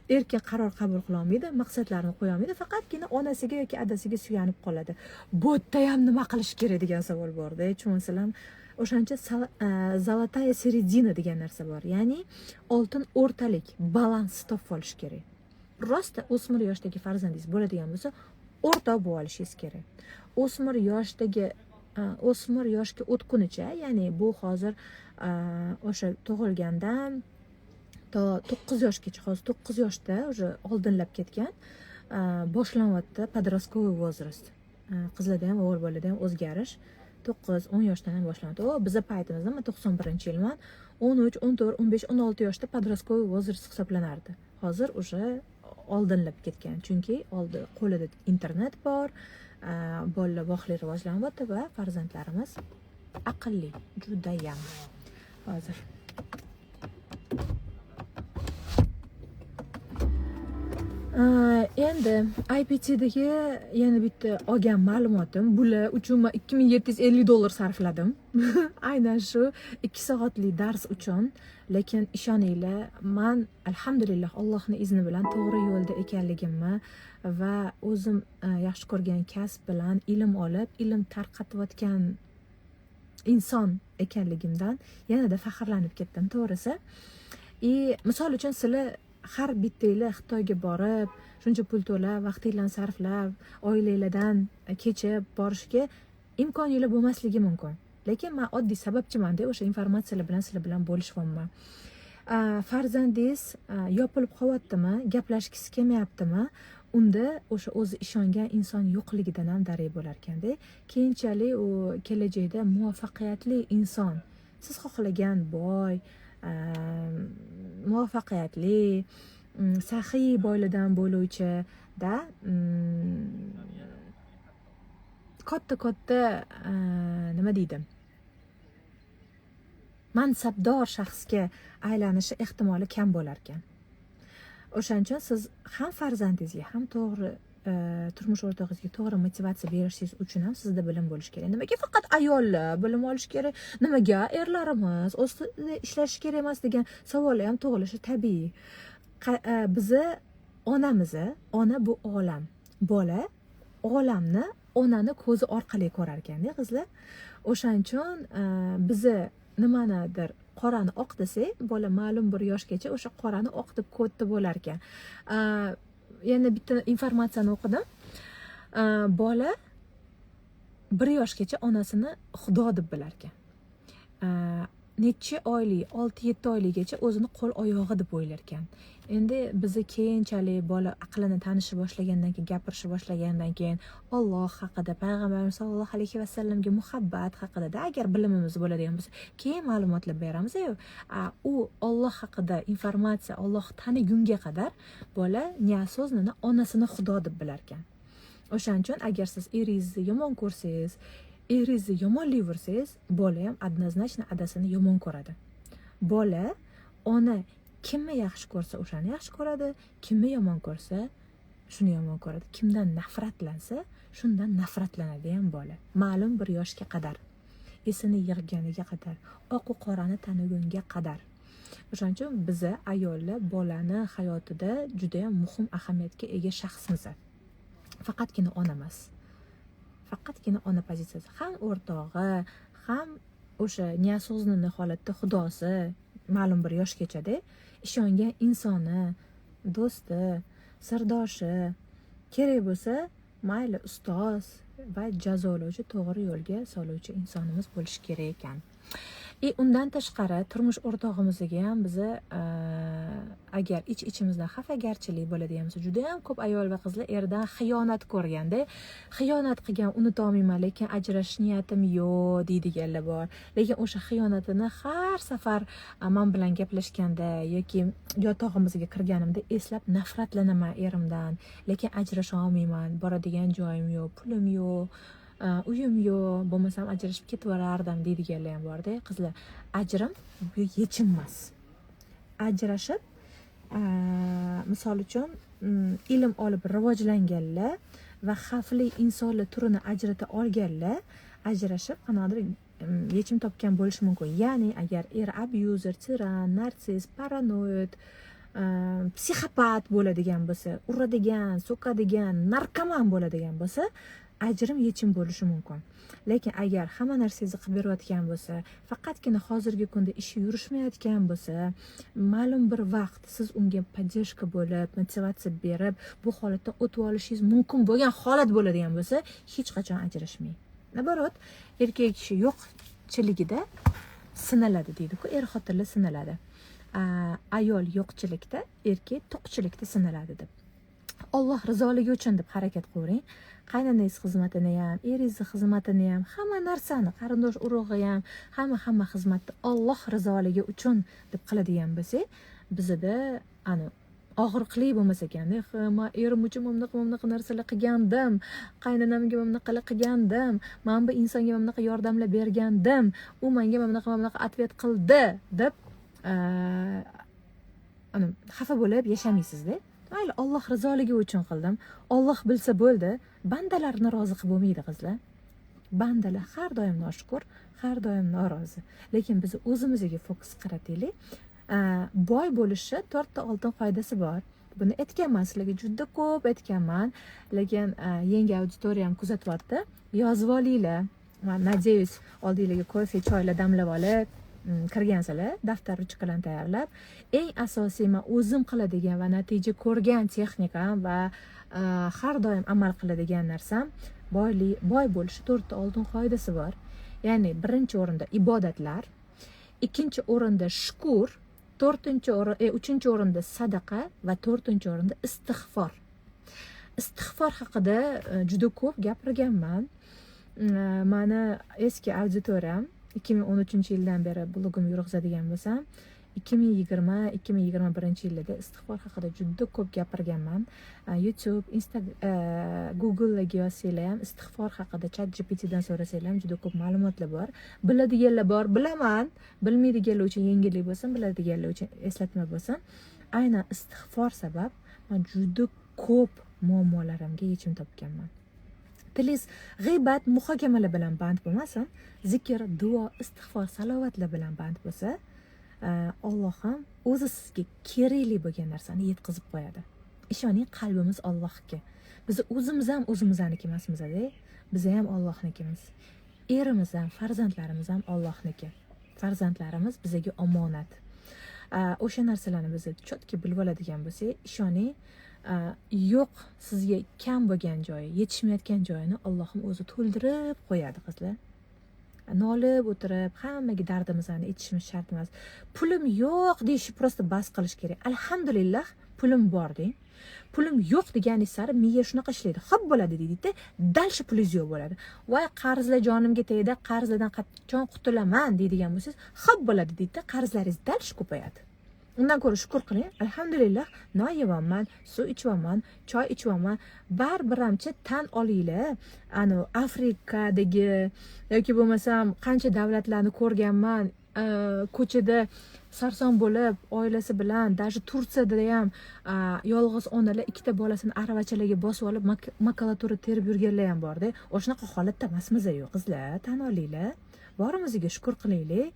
S1: erkin qaror qabul qila olmaydi, maqsadlarini qo'ya olmaydi, faqatgina onasiga yoki adasiga suyanib qoladi. Bu yerda ham nima qilish kerak degan savol borda. Tushunsalam, o'shancha zolotaya seredina degan narsa bor. Ya'ni oltin o'rtalik, balans topib olish kerak. Rosta o'smir yoshdagi farzandingiz bo'ladigan bo'lsa, o'rta bo'lib olishingiz kerak. O'smir yoshga o'tgunicha, ya'ni bu hozir o'sha tug'ilgandan to 9 yoshgacha, hozir 9 yoshda уже oldinlab ketgan, boshlanyapti подростковый возраст. Qizlarda ham, o'g'il bolada ham o'zgarish 9-10 yoshdan ham boshlanadi. Biza paytimizda, men 91-yilman, 13, 14, 15, 16 yoshda подростковый возраст hisoblanardi. Hozir уже oldinlab ketgan, chunki qo'lida internet bor, bolalar voqli rivojlanyapti va farzandlarimiz aqlli, judayam hozir. Endi IPTdagi yana bitta olgan ma'lumotim, bular uchun men $2750 sarfladim. Aynan shu 2 soatlik dars uchun, lekin ishoninglar, men alhamdulillah Allohning izni bilan to'g'ri yo'lda ekanligimni va o'zim yaxshi ko'rgan kasb bilan ilm olib, ilm tarqatayotgan inson ekanligimdan yanada faxrlanib ketdim, to'g'risi. Misol uchun sizlar har bittanglar Xitoyga borib, shuncha pul to'lab, vaqtinglarni sarflab, oilanglardan kechib borishga imkoninglar bo'lmasligi mumkin. Lekin men oddiy sababchiman-da, o'sha informatsiyalar bilan sizlar bilan bo'lishyapman. Farzandingiz yopilib qolyaptimi, gaplashgisi kelmayaptimi? Unda o'sha o'zi ishongan inson yo'qligidan ham darak bo'lar ekanda. Keyinchalik u kelajakda muvaffaqiyatli inson, siz xohlagan boy, muvaffaqiyatli, saxiy boylardan bo'luvchi da katta nima deydi? Mansabdor shaxsga aylanishi ehtimoli kam bo'lar ekan. O'shaning uchun siz ham farzandingizga, ham to'g'ri turmush o'rtog'ingizga to'g'ri motivatsiya berishingiz uchun ham sizda bilim bo'lishi kerak. Nimaga faqat ayollar bilim olishi kerak? Nimaga erlarimiz o'zida ishlashi kerak emas degan savollar ham tug'ilishi tabiiy. Bizi onamiz, ona bu olam. Bola olamni onani ko'zi orqali ko'rar ekanda, qizlar. O'shaning uchun bizi nimanidir qorani oq desak, bola ma'lum bir yoshgacha o'sha qorani oq deb ko'tdi bo'lar ekan. Yana bitta informatsiyani o'qidim. Bola 1 yoshgacha onasini xudo deb bilar ekan. Necha oylik, 6-7 oyligacha o'zini qo'l oyog'i deb o'ylar ekan. Endi bizni keyinchalik bola aqlini tanishib boshlagandan keyin, gapirishni boshlagandan keyin Alloh haqida, payg'ambarimiz sollallohu alayhi vasallamga muhabbat haqida agar bilimimiz bo'ladigan bo'lsa, keyin ma'lumotlar beramiz. U Alloh haqida informatsiya, Alloh tanigunga qadar bola so'zni onasini xudo deb bilar ekan. O'shaning uchun agar siz eringizni yomon ko'rsangiz, eringizni yomonlayversangiz, bola ham однозначно adasini yomon ko'radi. Bola ona kimni yaxshi ko'rsa o'shani yaxshi ko'radi, kimni yomon ko'rsa shuni yomon ko'radi. Kimdan nafratlansa shundan nafratlanadi ham bola. Ma'lum bir yoshga qadar, esini yig'ganiga qadar, oq va qorani tanigunga qadar. O'shaning uchun biz ayollar bolani hayotida juda ham muhim ahamiyatga ega shaxsmiz. Faqatgina ona emas. Faqatgina ona pozitsiyasi, ham o'rtog'i, ham o'sha so'zni holatda xudosi, ma'lum bir yoshgacha-da ishongan insoni, do'sti, sirdoshi, kerak bo'lsa, mayli ustoz va jazolovchi, to'g'ri yo'lga soluvchi insonimiz bo'lishi kerak ekan. Undan tashqari turmush o'rtog'imizga ham biz agar ichimizda xafagarchilik bo'ladigan bo'lsa, juda ham ko'p ayol va qizlar erdan xiyonat ko'rganda, xiyonat qilgan unutib olmayman, lekin ajrashish niyatim yo'q deydiganlar bor. Lekin o'sha xiyonatini har safar men bilan gaplashganda yoki yotog'imizga kirganimda eslab nafratlanaman erimdan, lekin ajrasha olmayman, boradigan joyim yo'q, pulim yo'q, uyim yo'q, bo'lmasam ajrashib ketaverardim deydiganlar ham bor-da. Qizlar, ajrim bu yechim emas. Ajrashib, misol uchun ilm olib rivojlanganlar va xavfli insonlar turini ajrata olganlar ajrashib qanaqadir yechim topgan bo'lishi mumkin. Ya'ni agar er abuzer, tiran, narsist, paranoid, psixopat bo'ladigan bo'lsa, uradigan, so'kadigan, narkoman bo'ladigan bo'lsa, ajrim yechim bo'lishi mumkin. Lekin agar hamma narsangizni qilib berayotgan bo'lsa, faqatgina hozirgi kunda ishi yurishmayotgan bo'lsa, ma'lum bir vaqt siz unga podдержка bo'lib, motivatsiya berib, bu holatdan o'tib olishingiz mumkin bo'lgan holat bo'ladigan bo'lsa, hech qachon ajrashmang. Naborot, erkak kishi yo'qchiligida sinaladi deydi-ku, xotinlar sinaladi. Ayol yo'qchilikda, erkak to'qchilikda sinaladi deb. Alloh rizoligi uchun deb harakat qiling. Qaynonangiz xizmatini ham, eringiz xizmatini ham, hamma narsani, qarindosh urug'i ham, hamma xizmatni Alloh rizoligi uchun deb qiladigan bo'lsak, bizda og'riqli bo'lmas ekanda, men erim uchun bunaqa narsalar qilgandim, qaynonamga bunaqa qilgandim, men bu insonga bunaqa yordamlar bergandim, u menga bunaqa atvet qildi deb xafa bo'lib yashamaysiz-da. Mayli, Alloh rizoligi uchun qildim. Alloh bilsa bo'ldi. Bandalarni rozi qilib bo'lmaydi, qizlar. Bandalar har doim noshukur, har doim norozi. Lekin biz o'zimizga fokus qarataylik. Boy bo'lishi 4 ta oltin qoidasi bor. Buni aytganman sizlarga, juda ko'p aytganman, lekin yangi auditoriyam kuzatyapti. Yozib olinglar. Nadeyus, oldinglarga kofe, choylar damlab olib kirgansizlar, daftar ruchkalarni tayyorlab, eng asosiy men o'zim qiladigan va natija ko'rgan texnikam va har doim amal qiladigan narsam boy bo'lish 4 ta oltin qoidasi bor. Ya'ni birinchi o'rinda ibodatlar, ikkinchi o'rinda shukr, uchinchi o'rinda sadaqa va 4-o'rinda istig'for. Istig'for haqida juda ko'p gapirganman. Mani eski auditoriyam 2013-yildan beri blogim yurg'izadigan bo'lsam, 2020-2021-yilda istig'for haqida juda ko'p gapirganman. YouTube, Instagram, Google'ga yozsanglar ham istig'for haqida, ChatGPTdan so'rasanglar ham juda ko'p ma'lumotlar bor. Biladiganlar bor, bilaman. Bilmaydiganlar uchun yengillik bo'lsin, biladiganlar uchun eslatma bo'lsin. Aynan istig'for sabab men juda ko'p muammolarimga yechim topganman. Tilingiz g'iybat, muhokamalar bilan band bo'lmasin, zikr, duo, istig'for, salovatlar bilan band bo'lsa, Alloh ham o'zi sizga kerakli bo'lgan narsani yetkazib qo'yadi. Ishoning, qalbimiz Allohga. Biz o'zimiz ham o'zimizniki emasmiz-da. Biz ham Allohnikimiz. Erimiz ham, farzandlarimiz ham Allohniki. Farzandlarimiz bizga omonat. O'sha narsalarni biz chotki bilib oladigan bo'lsak, ishoning, yo'q sizga kam bo'lgan joyi, yetishmayotgan joyini Allohim o'zi to'ldirib qo'yadi, qizlar. Nolib o'tirib, hammaga dardimizni aytishimiz shart emas. Pulim yo'q deyishni prosta bas qilish kerak. Alhamdulillah, pulim bor deng. Pulim yo'q deganingiz sari miya shunaqa ishlaydi. Xo'p bo'ladi deydi-da, dalshi pulingiz yo'q bo'ladi. Voy, qarzlar jonimga tegdi, qarzlardan qachon qutulaman deydigan bo'lsangiz, xo'p bo'ladi deydi-da, qarzlaringiz dalshi ko'payadi. Undan ko'ra shukr qiling. Alhamdulillah, non yeyapman, suv ichyapman, choy ichyapman. Barbiramcha tan olinglar. Afrikadagi yoki bo'lmasam qancha davlatlarni ko'rganman, ko'chada sarson bo'lib, oilasi bilan, даже Turkiyada ham yolg'iz onalar ikkita bolasini aravachalarga bosib olib, makulatura terib yurganlar ham bor-da. O'shanaqa holatda emasmiz yo'q, qizlar, tan olinglar. Borimizga shukr qilaylik.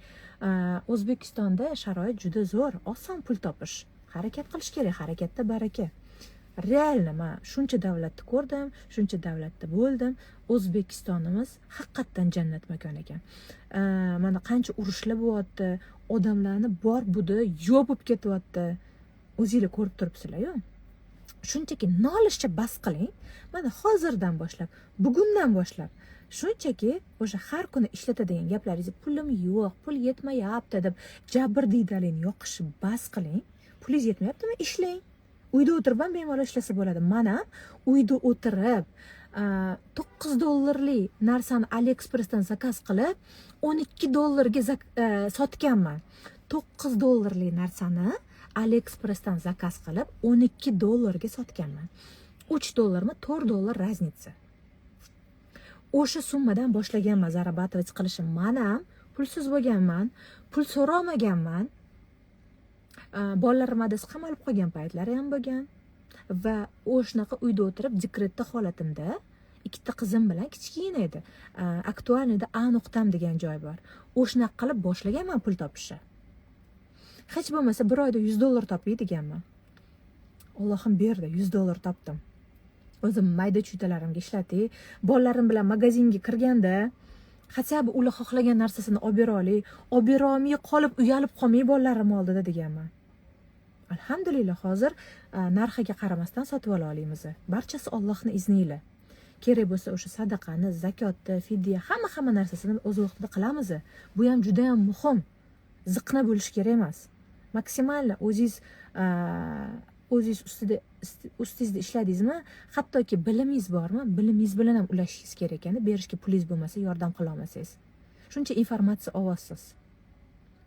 S1: O'zbekistonda sharoit juda zo'r, oson pul topish. Harakat qilish kerak, harakatda baraka. Realni men shuncha davlatni ko'rdim, shuncha davlatda bo'ldim. O'zbekistonimiz haqiqatan jannat makon ekan. Mana qancha urushlar bo'lyapti, odamlarni bor budi yopib ketyapti. O'zingizlar ko'rib turibsizlar-ku. Shunchaki nolishcha bas qiling. Mana hozirdan boshlab, bugundan boshlab shunchaki o'sha har kuni ishlatadigan gaplaringiz, pulim yo'q, pul yetmayapti deb jabr diydalikni yoqishni bas qiling. Pulingiz yetmayaptimi? Ishlang. Uyda o'tirib ham bemalol ishlasa bo'ladi. Men ham uyda o'tirib $9 narsani AliExpressdan zakaz qilib, $12 sotganman. $9 narsani AliExpressdan zakaz qilib, $12 sotganman. $3 $4 raznica. O'sha summadan boshlaganman zarabatovat qilishim. Men ham pulsiz bo'lganman, pul so'ramaganman. Bolalarim adasi qamalib qolgan paytlari ham bo'lgan va o'shanaqa uyda o'tirib dekretda holatimda ikkita qizim bilan kichkina edi. Aktualnida A nuqtam degan joy bor. O'shanaqa qilib boshlaganman pul topishni. Hech bo'lmasa bir oyda $100 topay deganman. Allohim berdi, $100 topdim. O'zim mayda chuytalarimga ishlatay, bolalarim bilan magazinga kirganda hatsa bu ular xohlagan narsasini olib bera olay, olib bera olmay qolib uyalib qolmay bolalarim oldida deganman. Alhamdulillah hozir narxiga qaramasdan sotib ola olamiz. Barchasi Allohning izni ila. Kerak bo'lsa o'sha sadaqani, zakotni, fidya, hamma narsasini o'z vaqtida qilamiz. Bu ham juda ham muhim. Ziqna bo'lish kerak emas. Maksimal o'zingiz ustingizda ishladingizmi, hattoki bilimingiz bormi, bilimingiz bilan ham ulashishingiz kerak ekanda, berishga pulingiz bo'lmasa, yordam qila olmasangiz. Shuncha informatsiya olasiz.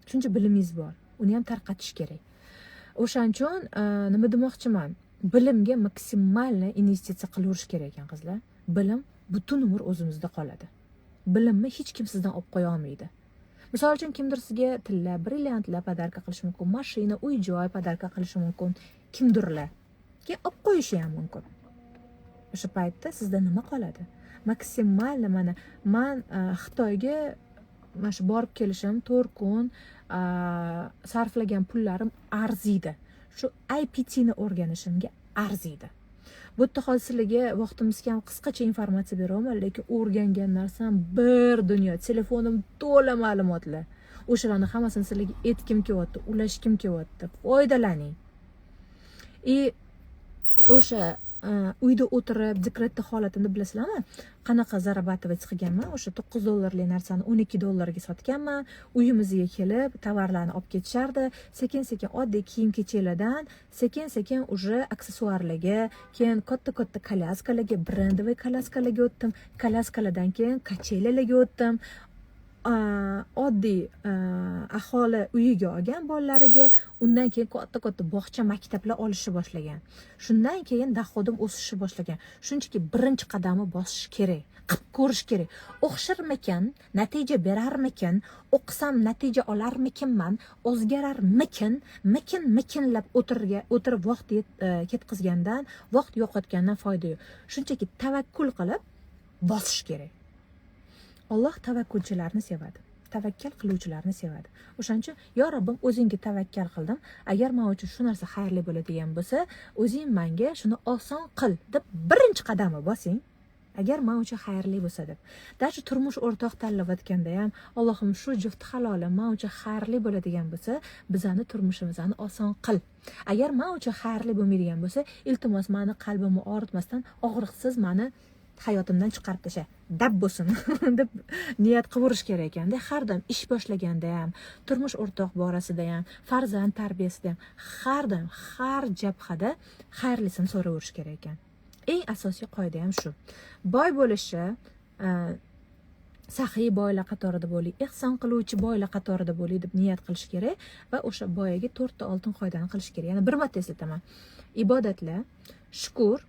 S1: Shuncha bilimingiz bor. Uni ham tarqatish kerak. O'shaning uchun nima demoqchiman? Bilimga maksimal investitsiya qilaverish kerak ekan qizlar. Bilim butun umr o'zimizda qoladi. Bilimni hech kim sizdan olib qo'ya olmaydi. Misol uchun kimdir sizga tilla, brilliantlar podarka qilishi mumkin, mashina, uy-joy podarka qilishi mumkin, kimdirlar olib qo'yishi ham mumkin. O'sha paytda sizda nima qoladi? Maksimal mana men Xitoyga mana shu borib kelishim 4 kun sarflagan pullarim arziydi. Shu IPT ni o'rganishimga arziydi. Bu yerda hozir sizlarga vaqtimizga ham qisqacha informatsiya beraman, lekin o'rgangan narsam bir dunyo. Telefonim to'la ma'lumotlar. O'shalarni hammasini sizlarga aytgim kelyapti, ulashgim kelyapti. Foydalaning. O'sha uyda o'tirib dekretda holatimni bilasizlarmi? Qanaqa zarabatovac qilganman? O'sha $9 narsani $12 sotganman. Uyimizga kelib, tovarlarni olib ketishardi. Sekin-sekin oddiy kiyim-kechaklardan sekin-sekin уже aksessuarlarga, keyin katta-katta kolyaskalarga, brendovый kolyaskalarga o'tdim. Kolyaskalardan keyin kachelalarga o'tdim. Oddiy aholi uyiga olgan bolalariga, undan keyin katta-katta bog'cha, maktablar olishni boshlagan. Shundan keyin dohodim o'sishni boshlagan. Shunchaki birinchi qadamni bosish kerak, qilib ko'rish kerak. O'xshirmikan, natija berarmikan, o'qisam natija olarmikinman, o'zgararmikin, mikinlab o'tirib vaqt ketkazgandan, vaqt yo'qotgandan foyda yo'q. Shunchaki tavakkul qilib bosish kerak. Alloh tavakkulchilarni sevadi. Tavakkal qiluvchilarni sevadi. O'shaning uchun, yo Robbim, o'zingga tavakkal qildim. Agar men uchun shu narsa xayrli bo'ladigan bo'lsa, o'zing menga shuni oson qil deb birinchi qadamni bosing. Agar men uchun xayrli bo'lsa deb. Dashu turmush o'rtoq tanlayotganda ham, Allohim shu juft halolim men uchun xayrli bo'ladigan bo'lsa, bizani turmushimizni oson qil. Agar men uchun xayrli bo'lmaydigan bo'lsa, iltimos meni qalbimni og'ritmasdan, og'riqsiz meni hayotimdan chiqarib tasha, dab bo'lsin deb niyat qilirish kerak ekanda. Har doim ish boshlaganda ham, turmush o'rtoq borasida ham, farzand tarbiyasida ham, har doim har jabhada xayrlisini so'raverish kerak ekan. Eng asosiy qoida ham shu. Boy bo'lishi, saxiy boylar qatorida bo'ling, ehson qiluvchi boylar qatorida bo'ling deb niyat qilish kerak va o'sha boyaga 4 ta oltin qoidani qilish kerak. Yana bir marta eslataman. Ibodatlar, shukr,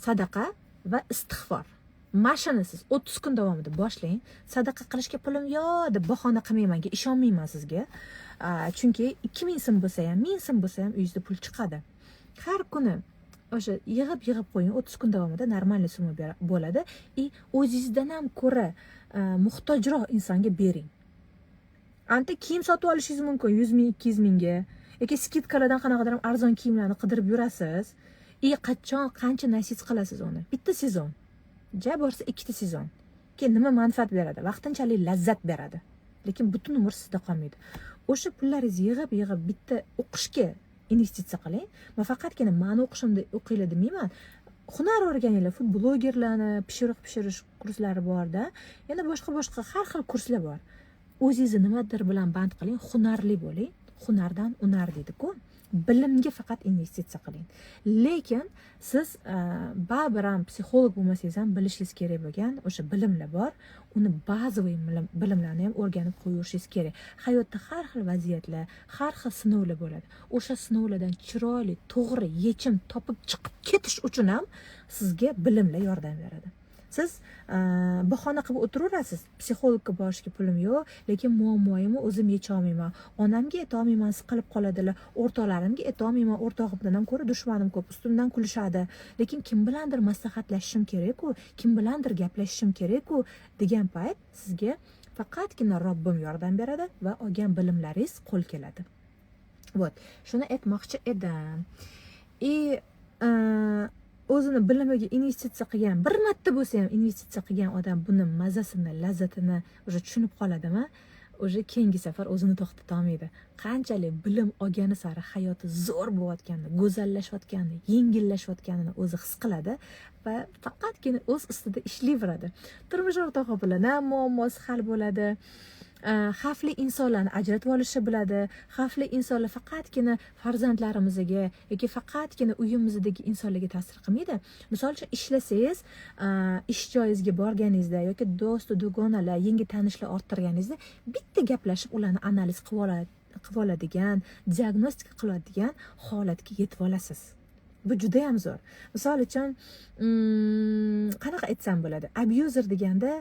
S1: sadaqa va istig'for. Mashina siz 30 kun davomida boshlang. Sadaqa qilishga pulim yo'q deb bahona qilmaymanga, ishonmayman sizga. Chunki 2000 so'm bo'lsa ham, 1000 so'm bo'lsa ham uyingizda pul chiqadi. Har kuni o'sha yig'ib qo'ying, 30 kun davomida normal summa bo'ladi. O'zingizdan ham ko'ra muhtojroq insonga bering. Anta kiyim sotib olishingiz mumkin 100 ming, 200 mingga. Yoki skidkalardan qanaqadir ham arzon kiyimlarni qidirib yurasiz. Qachon qancha nasib qilasiz uni? Bitta sezon. Ja borsa 2 ta sezon. Keyin nima manfaat beradi? Vaqtinchalik lazzat beradi. Lekin butun umr sizda qolmaydi. O'sha pullaringizni yig'ib bitta o'qishga investitsiya qiling. Men faqatgina ma'no o'qishimda o'qinglar demayman. Hunar o'rganinglar, food blogerlarni pishirish kurslari bor-da. Yana boshqa har xil kurslar bor. O'zingizni nimadir bilan band qiling, hunarli bo'ling. Hunardan unar deydi-ku. Bilimga faqat investitsiya qiling. Lekin siz baribir ham psixolog bo'lmasangiz ham bilishingiz kerak bo'lgan o'sha bilimlar bor. Uni bazaviy bilimlarni ham o'rganib qo'yishingiz kerak. Hayotda har xil vaziyatlar, har xil sinovlar bo'ladi. O'sha sinovlardan chiroyli, to'g'ri yechim topib chiqib ketish uchun ham sizga bilimlar yordam beradi. Siz bahona qilib o'tiraverasiz. Psixologga borishga pulim yo'q, lekin muammoyimni o'zim yecha olmayman. Onamga ayta olmayman, siqilib qoladilar. O'rtoqlarimga ayta olmayman, o'rtog'imdan ham ko'ra dushmanim ko'p, ustimdan kulishadi. Lekin kim bilandir maslahatlashishim kerak-ku, kim bilandir gaplashishim kerak-ku degan payt sizga faqatgina Robbim yordam beradi va olgan bilimlaringiz qo'l keladi. Shuni aytmoqchi edim. o'zini bilimiga investitsiya qilgan, bir marta bo'lsa ham investitsiya qilgan odam buni mazasini, lazzatini уже tushunib qoladimi? Уже keyingi safar o'zini to'xtata olmaydi. Qanchalik bilim olgani sari hayoti zo'r bo'layotganini, go'zallashayotganini, yengillashayotganini o'zi his qiladi va faqatgina o'z ustida ishlayveradi. Turmush o'rtog'i bilan ham muammosi hal bo'ladi. Xavfli insonlarni ajratib olishni biladi. Xavfli insonlar faqatgina farzandlarimizga yoki faqatgina uyimizdagi insonlarga ta'sir qilmaydi. Misol uchun ishlasangiz, ish joyingizga borganingizda yoki do'st dugonalar, yangi tanishlar orttirganingizda bitta gaplashib ularni analiz qilib oladigan, diagnostika qiladigan holatga yetib olasiz. Bu juda ham zo'r. Misol uchun, qanaqa aytsam bo'ladi? Abuser deganda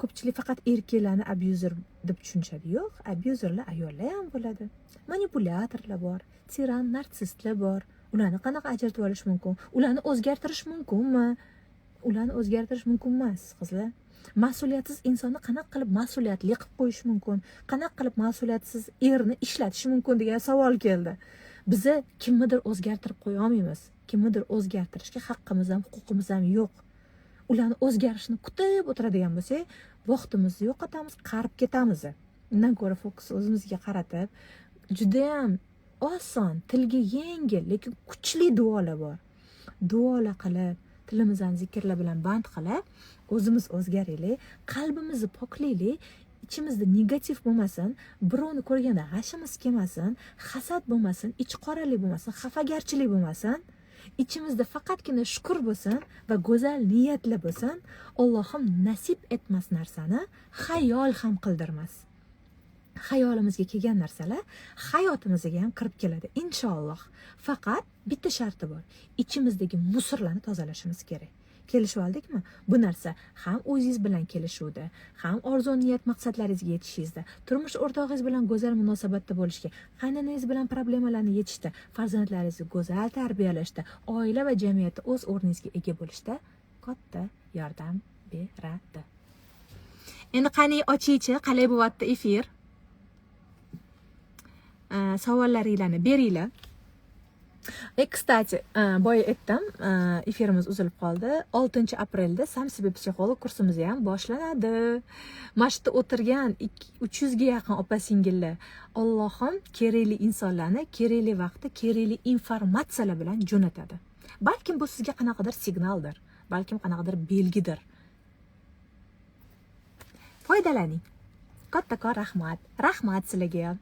S1: ko'pchilik faqat erkaklarni abuser deb tushunishadi. Yo'q, abuserlar ayollar ham bo'ladi. Manipulyatorlar bor, tiran, narsistlar bor. Ularni qanaqa ajratib olish mumkin? Ularni o'zgartirish mumkinmi? Ularni o'zgartirish mumkin emas, qizlar. Mas'uliyatsiz insonni qanaqa qilib mas'uliyatli qilib qo'yish mumkin? Qanaqa qilib mas'uliyatsiz erni ishlatish mumkin degan savol keldi. Bizni kimnidir o'zgartirib qo'ya olmaymiz. Kimnidir o'zgartirishga haqqimiz ham, huquqimiz ham yo'q. Ularni o'zgarishini kutib o'tiradigan bo'lsak, vaqtimizni yo'qotamiz, qarib ketamiz. Undan ko'ra fokus o'zimizga qaratib, juda ham oson, tilga yengil, lekin kuchli duolar bor. Duolar qilib, tilimizdan zikrlar bilan band qilib, o'zimiz o'zgaraylik, qalbimizni poklaylik, ichimizda negativ bo'lmasin, birovni ko'rganda g'ashimiz kelmasin, hasad bo'lmasin, ichqoralik bo'lmasin, xafagarchilik bo'lmasin. İçimizde faqatgina shukr bo'lsin va go'zal niyatli bo'lsin. Allohim nasib etmas narsani xayol ham qildirmas. Hayolimizga kelgan narsalar hayotimizga ham kirib keladi inshaalloh. Faqat bitta sharti bor. İchimizdagi musorlarni tozalashimiz kerak. Kelishib oldikmi? Bu narsa ham o'zingiz bilan kelishuvda, ham orzu niyat maqsadlaringizga yetishingizda, turmush o'rtog'ingiz bilan go'zal munosabatda bo'lishga, qaynonangiz bilan problemalarni yechishda, farzandlaringizni go'zal tarbiyalashda, oila va jamiyatda o'z o'rningizga ega bo'lishda katta yordam beradi. Endi qani ochingchi, qalay bo'lyapti efir? Savollaringlarni beringlar. Kstati, boya aytdim, efirimiz uzilib qoldi. 6 aprelda Samsiba psixolog kursimiz ham boshlanadi. Mashqda o'tirgan 300 ga yaqin opa-singillar, Allohim kerakli insonlarni, kerakli vaqtda, kerakli informatsiyalar bilan jo'natadi. Balkim bu sizga qanaqadir signaldir, balkim qanaqadir belgidir. Foydalaning. Kattakon rahmat. Rahmat sizlarga ham.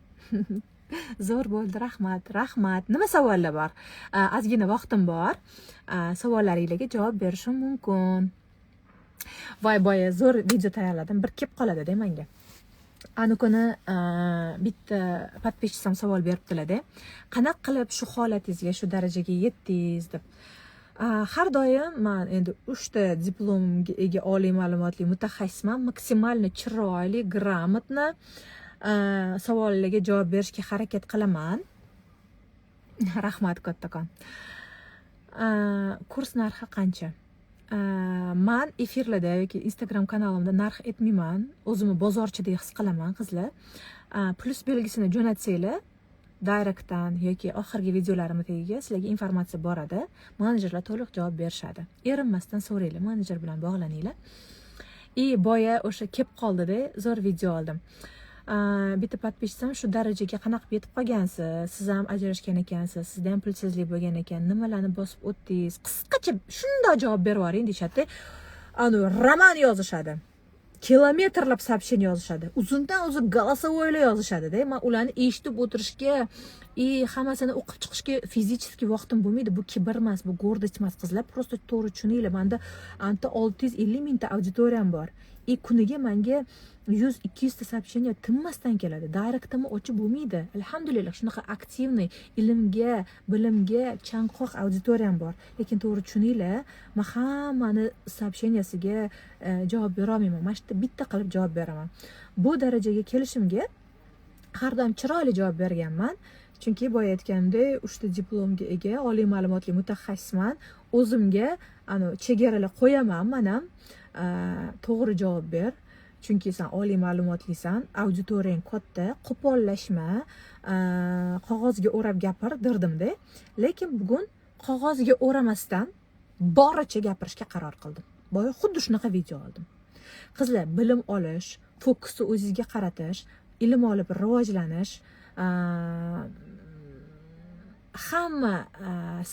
S1: Zo'r bo'ldi, rahmat. Nima savollar bor? Ozgina vaqtim bor. Savollaringizga javob berishim mumkin. Voy boya zo'r video tayyorladim. Bir kelib qoladi-da menga. Ani kuni bitta podpисчикам savol beribdilar-da. Qanaqa qilib shu holatingizga, shu darajaga yetdingiz deb. Har doim men endi 3 ta diplomga ega oliy ma'lumotli mutaxassisman, maksimalni chiroyli, gрамотно savollarga javob berishga harakat qilaman. Rahmat kattakon. Kurs narxi qancha? Men efirlarda yoki Instagram kanalimda narx aytmayman. O'zimni bozorchidek his qilaman, qizlar. Plus belgisini jo'natsanglar, direktdan yoki oxirgi videolarimni tagiga sizlarga informatsiya boradi. Menejerlar to'liq javob berishadi. Erinmasdan so'ranglar, menejer bilan bog'laninglar. Boya o'sha kelib qoldi-da, zo'r video oldim. Bitta podpисчикам shu darajaga qanaqa yetib qolgansiz? Siz ham ajrashgan ekansiz, sizda ham pulsizlik bo'lgan ekan, nimalarni bosib o'tdingiz? Qisqacha shunday javob berib yuboring deyshadi. Roman yozishadi. Kilometrlab сообщение yozishadi. Uzundan uzun голосовойlar yozishadi-da. Men ularni eshitib o'tirishga, hammasini o'qib chiqishga fizически vaqtim bo'lmaydi. Bu kibr emas, bu гордость emas, qizlar. Просто to'g'ri tushuninglar. Menda 650 mingta auditoriyam bor. Kuniga menga 100-200 ta сообщение tinmasdan keladi. Direktimi ochib bo'lmaydi. Alhamdulillah, shunaqa aktivniy, ilmga, bilimga chanqoq auditoriyam bor. Lekin to'g'ri tushuninglar, men hammani сообщениesiga javob bera olmayman. Mana shu bitta qilib javob beraman. Bu darajaga kelishimga har doim chiroyli javob berganman. Chunki boya aytgandek, 3 ta diplomga ega oliy ma'lumotli mutaxassisman. O'zimga chegaralar qo'yaman, men ham to'g'ri javob ber. Chunki sen oliy ma'lumotlisan, auditoriyang katta, qo'pollashma, qog'ozga o'rab gapir derdim-da. Lekin bugun qog'ozga o'ramasdan boricha gapirishga qaror qildim. Boya xuddi shunaqa video oldim. Qizlar, bilim olish, fokusni o'zingizga qaratish, ilm olib rivojlanish, hamma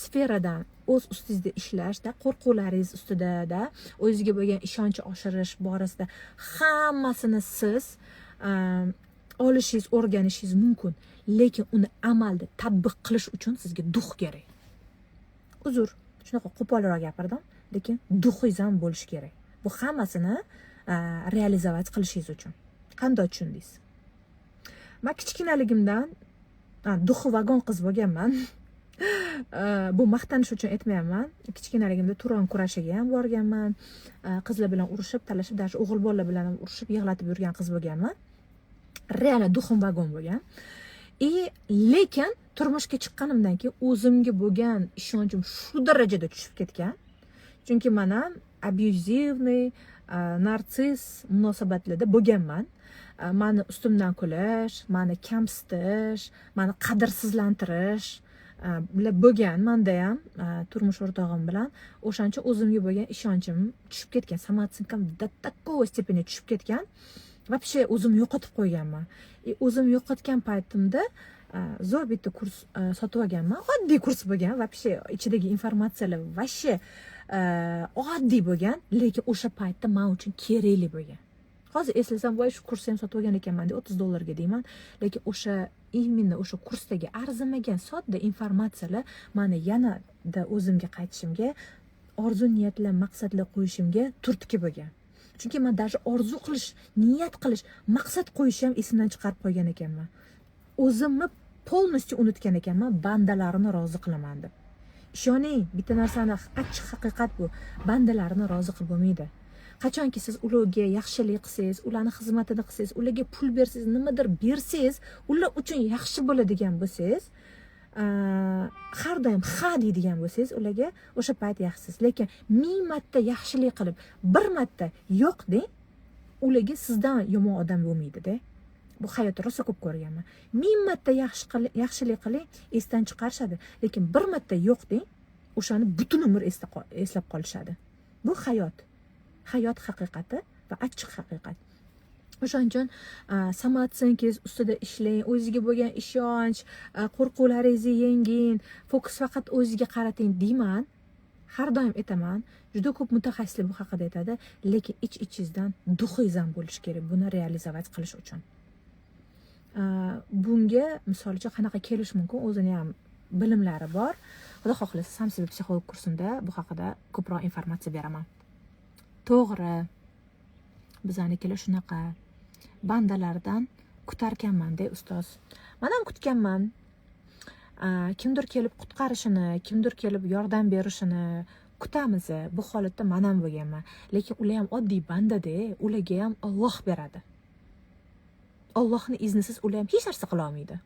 S1: sferadan o'z ustingizda ishlashda, qo'rquvlaringiz ustida, o'zingizga bo'lgan ishonchni oshirish borasida hammasini siz olishingiz, o'rganishingiz mumkin, lekin uni amalda tatbiq qilish uchun sizga duh kerak. Uzr, shunaqa qo'polroq gapirdim, lekin duhingiz ham bo'lishi kerak. Bu hammasini realizovat qilishingiz uchun. Qanday tushundingiz? Men kichkinaligimdan duhi vagon qiz bo'lganman. Bu maqtanish uchun aytmayapman. Kichkinaligimda Turon kurashiga ham borganman. Qizlar bilan urushib, talashib, даже o'g'il bolalar bilan ham urushib, yig'latib yurgan qiz bo'lganman. Real duhim vagon bo'lgan. Lekin turmushga chiqqanimdan keyin o'zimga bo'lgan ishonchim shu darajada tushib ketgan. Chunki men ham abyuzivniy, narsiss munosabatlarda bo'lganman. Meni ustimdan kulish, meni kamsitish, meni qadrsizlantirish bular bo'lgan. Menda ham turmush o'rtog'im bilan o'shancha o'zimga bo'lgan ishonchim tushib ketgan. Samootsенкам до такой степени tushib ketgan. Вообще o'zimni yo'qotib qo'yganman. O'zim yo'qotgan paytimda zo'r bitta kurs sotib olganman. Oddiy kurs bo'lgan. Вообще ichidagi informatsiyalar вообще oddiy bo'lgan, lekin o'sha paytda men uchun kerakli bo'lgan. Hozir eslasam, voy shu kursni ham sotib olgan ekanman deb $30 deyman, lekin o'sha именно o'sha kursdagi arzimagan sodda informatsiyalar meni yanada o'zimga qaytishimga, orzu niyatlar, maqsadlar qo'yishimga turtki bo'lgan. Chunki men даже orzu qilish, niyat qilish, maqsad qo'yishni ham esimdan chiqarib qo'ygan ekanman. O'zimni polностью unutgan ekanman, bandalarini rozi qilaman deb. Ishoning, bitta narsani achchiq haqiqat bu. Bandalarni rozi qilib bo'lmaydi. Qachonki siz ularga yaxshilik qilsangiz, ularning xizmatini qilsangiz, ularga pul bersangiz, nimadir bersangiz, ular uchun yaxshi bo'ladigan bo'lsangiz, har doim ha deydigan bo'lsangiz, ularga o'sha payt yaxshisiz. Lekin 1000 marta yaxshilik qilib, bir marta yo'q deng, ularga sizdan yomon odam bo'lmaydi-da. Bu hayotda rosa ko'p ko'rganman. 1000 marta yaxshilik qiling, esdan chiqarishadi, lekin bir marta yo'q deng, o'shani butun umr eslab qolishadi. Bu hayot. Hayot haqiqati va achchiq haqiqat. O'shaning uchun samootsенканgiz ustida ishlang, o'zingizga bo'lgan ishonch, qo'rquvlaringizni yenging, fokus faqat o'zingizga qarating deyman. Har doim aytaman, juda ko'p mutaxassislar bu haqida aytadi, lekin ich-ichingizdan duhingiz ham bo'lishi kerak buni realizovat qilish uchun. Bunga misol uchun qanaqa kelish mumkin? O'zini ham bilimlari bor. Xudo xohlasa, Samsiba psixolog kursimda bu haqida ko'proq informatsiya beraman. To'g'ri, bizanikilar shunaqa bandalardan kutarkanman-da, ustoz. Men ham kutganman. Kimdir kelib qutqarishini, kimdir kelib yordam berishini kutamiz. Bu holatda men ham bo'lganman. Lekin ular ham oddiy banda-da, ularga ham Alloh beradi. Allohning iznisiz ular ham hech narsa qila olmaydi.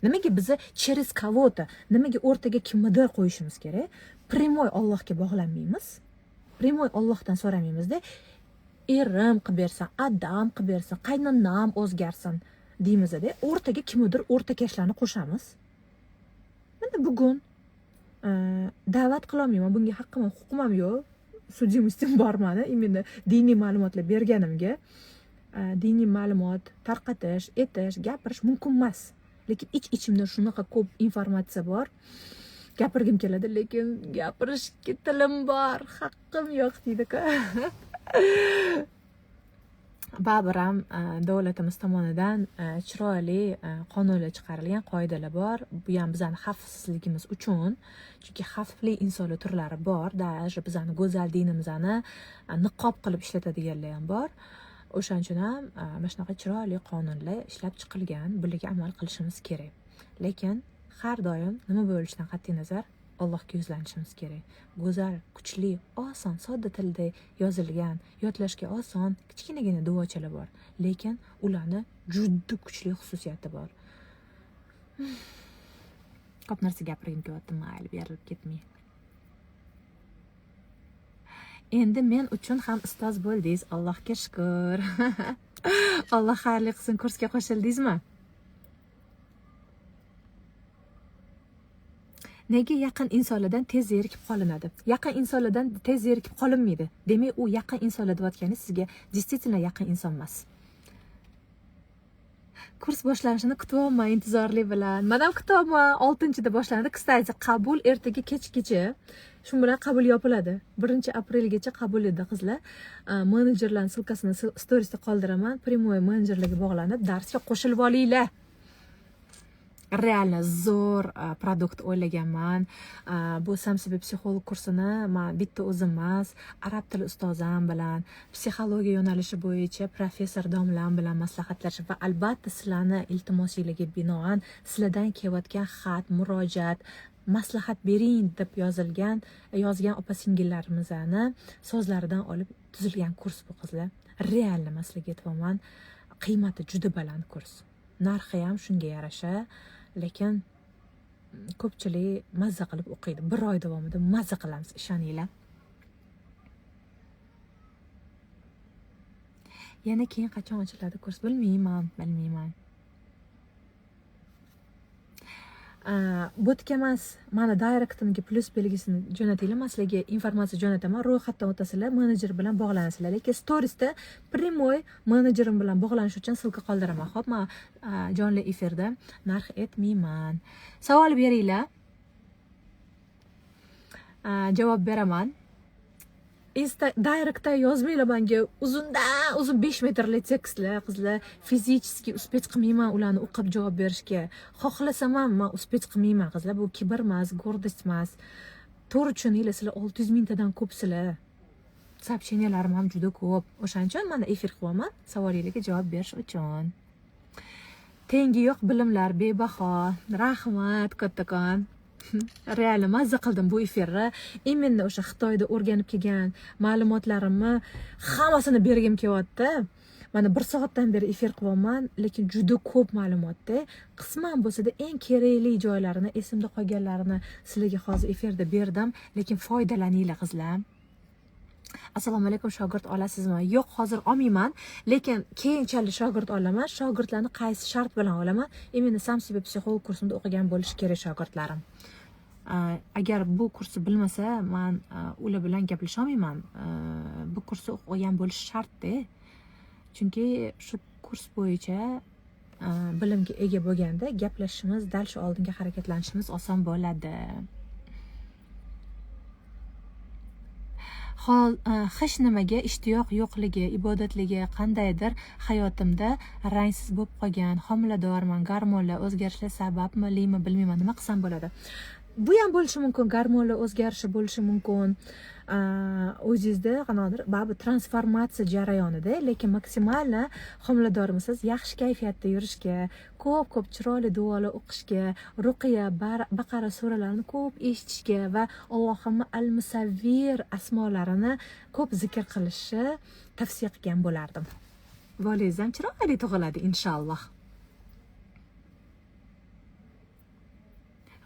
S1: Nimaga bizni через кого-то, nimaga o'rtaga kimnidir qo'yishimiz kerak? Primoy Allohga bog'lanmaymiz. Primoy Allohdan so'ramaymiz-da. Erim qilib bersin, adam qilib bersin, qaynonam o'zgarsin deymiz-da. O'rtaga kimnidir o'rtakashlarni qo'shamiz. Menda bugun da'vat qila olmayman. Bunga haqqim ham, huquqim ham yo'q. Sudya mustim bor meni, именно diniy ma'lumotlar berganimga. Diniy ma'lumot tarqatish, etish, gapirish mumkin emas. Lekin ich-ichimda shunaqa ko'p informatsiya bor. Gapirgim keladi, lekin gapirishga tilim bor, haqqim yo'q deydi-ku. Baribir ham davlatimiz tomonidan chiroyli qonunlar chiqarilgan, qoidalar bor. Bu ham bizning xavfsizligimiz uchun. Chunki xavfli insonlar turlari bor. Даже bizning go'zal dinimizni niqob qilib ishlatadiganlar ham bor. O'shaning uchun ham mana shunaqa chiroyli qonunlar ishlab chiqilgan, bularga amal qilishimiz kerak. Lekin har doim nima bo'lishidan qat'iy nazar Allohga yuzlanishimiz kerak. Go'zal, kuchli, oson, sodda tilda yozilgan, yodlashga oson, kichkinagina duochalar bor. Lekin ularning juda kuchli xususiyati bor. Ko'p narsa gapirgim kelyapti, mayli, berilib ketmay. Endi men uchun ham ustoz bo'ldingiz. Allohga shukr. Alloh xayrli qilsin, kursga qo'shildingizmi? Nega yaqin insonlardan tez zerikib qolinadi? Yaqin insonlardan tez zerikib qolinmaydi. Demak, u yaqin insonlar deyotgani sizga действительно yaqin inson emas. Kurs boshlanishini kutyapman intizorlik bilan. Men ham kutyapman. 6-da boshlanadi. Kстати, qabul ertaga kechgacha. Shu bilan qabul yopiladi. 1-aprelgacha qabul edi qizlar. Menejerlarning silkasini storiesda qoldiraman. Primoy menejerlarga bog'lanib, darsga qo'shilib olinglar. Реально zo'r produkt o'ylaganman. Bu Samsiba psixolog kursini men bitta o'zim emas, arab tili ustozim bilan, psixologiya yo'nalishi bo'yicha professor domlam bilan maslahatlashib va albatta sizlarni iltimosingizga binoan sizlardan kelayotgan xat, murojaat, maslahat bering deb yozgan opa-singillarimizni so'zlaridan olib tuzilgan kurs bu qizlar. Reально men sizlarga aytaman, qiymati juda baland kurs. Narxi ham shunga yarasha. Lekin ko'pchilik mazza qilib o'qiydi. 1 oy davomida mazza qilamiz, ishoninglar. Yana keyin qachon ochiladi kurs bilmayman. Bo'tga emas, mana direktimga plus belgisini jo'natinglar, men sizlarga informatsiya jo'nataman, ro'yxatdan o'tasizlar, menejer bilan bog'lanasizlar. Lekin storiesda primoy menejerim bilan bog'lanish uchun silka qoldiraman. Xo'p, men jonli efirda narx aytmayman. Savol beringlar. Javob beraman. Direktda yozmanglar menga uzun 5 metrli tekstlar, qizlar. Fizически uspech qilmayman ularni o'qib javob berishga. Xohlasam ham men uspech qilmayman qizlar. Bu kibr emas, гордость emas. To'g'ri tushuninglar, sizlar 600 mingtadan ko'psizlar. Сообщенияларым ham juda ko'p. O'shaning uchun men efir qilaman, savolingizga javob berish uchun. Tengi yo'q bilimlar bebaho. Rahmat kattakon. Real mazza qildim bu efirni. Imенно o'sha Xitoyda o'rganib kelgan ma'lumotlarimni hammasini bergim kelyapti. Mana 1 soatdan beri efir qilaman, lekin juda ko'p ma'lumotda. Qisman bo'lsa-da eng kerakli joylarini, esimda qolganlarini sizlarga hozir efirda berdim, lekin foydalaninglar qizlar. Assalomu alaykum, shogird olasizmi? Yo'q, hozir olmayman, lekin keyinchalik shogird olaman. Shogirdlarni qaysi shart bilan olaman? Imенно Samsiba psixolog kursida o'qigan bo'lishi kerak shogirdlarim. Agar bu kursni bilmasa, men ular bilan gaplasha olmayman. Bu kursni o'qigan bo'lish shart-da. Chunki shu kurs bo'yicha bilimga ega bo'lganda gaplashishimiz, dal shu oldinga harakatlanishimiz oson bo'ladi. Hech nimaga ishtiyoq yo'qligi, ibodatligi qandaydir hayotimda rangsiz bo'lib qolgan, homiladorman, gormonlar o'zgarishlar sababmi, bilmayman, nima qilsam bo'ladi. Bu ham bo'lishi mumkin, gormonlar o'zgarishi bo'lishi mumkin. O'zingizda qanaqadir baribir transformatsiya jarayonida, lekin maksimalni homiladormisiz, yaxshi kayfiyatda yurishga, ko'p chiroyli duolar o'qishga, ruqiya, baqara suralarini ko'p eshitishga va Allohimma al-Musavvir asmolarini ko'p zikr qilishni tavsiya qilgan bo'lardim. Bolangiz ham chiroyli tug'iladi inshaalloh.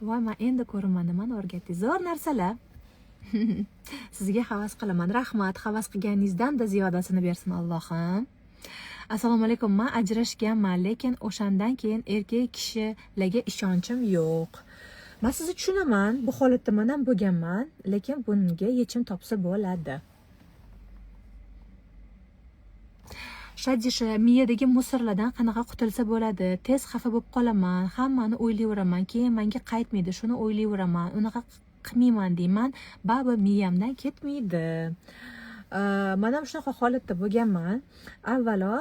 S1: Voy, men endi ko'raman, nimani o'rgatdingiz? Zo'r narsalar. Sizga havas qilaman. Rahmat, havas qilganingizdan-da ziyodasini bersin Allohim. Assalomu alaykum. Men ajrashganman, lekin o'shandan keyin erkak kishilarga ishonchim yo'q. Men sizni tushunaman, bu holatda men ham bo'lganman, lekin bunga yechim topsa bo'ladi. Shadisha, miyadagi musirlardan qanaqa qutulsa bo'ladi? Tez xafa bo'lib qolaman, hammani o'ylayveraman, keyin menga qaytmaydi, shuni o'ylayveraman, unaqa qilmayman deyman, baribir miyamdan ketmaydi. Men ham shunaqa holatda bo'lganman. Avvalo,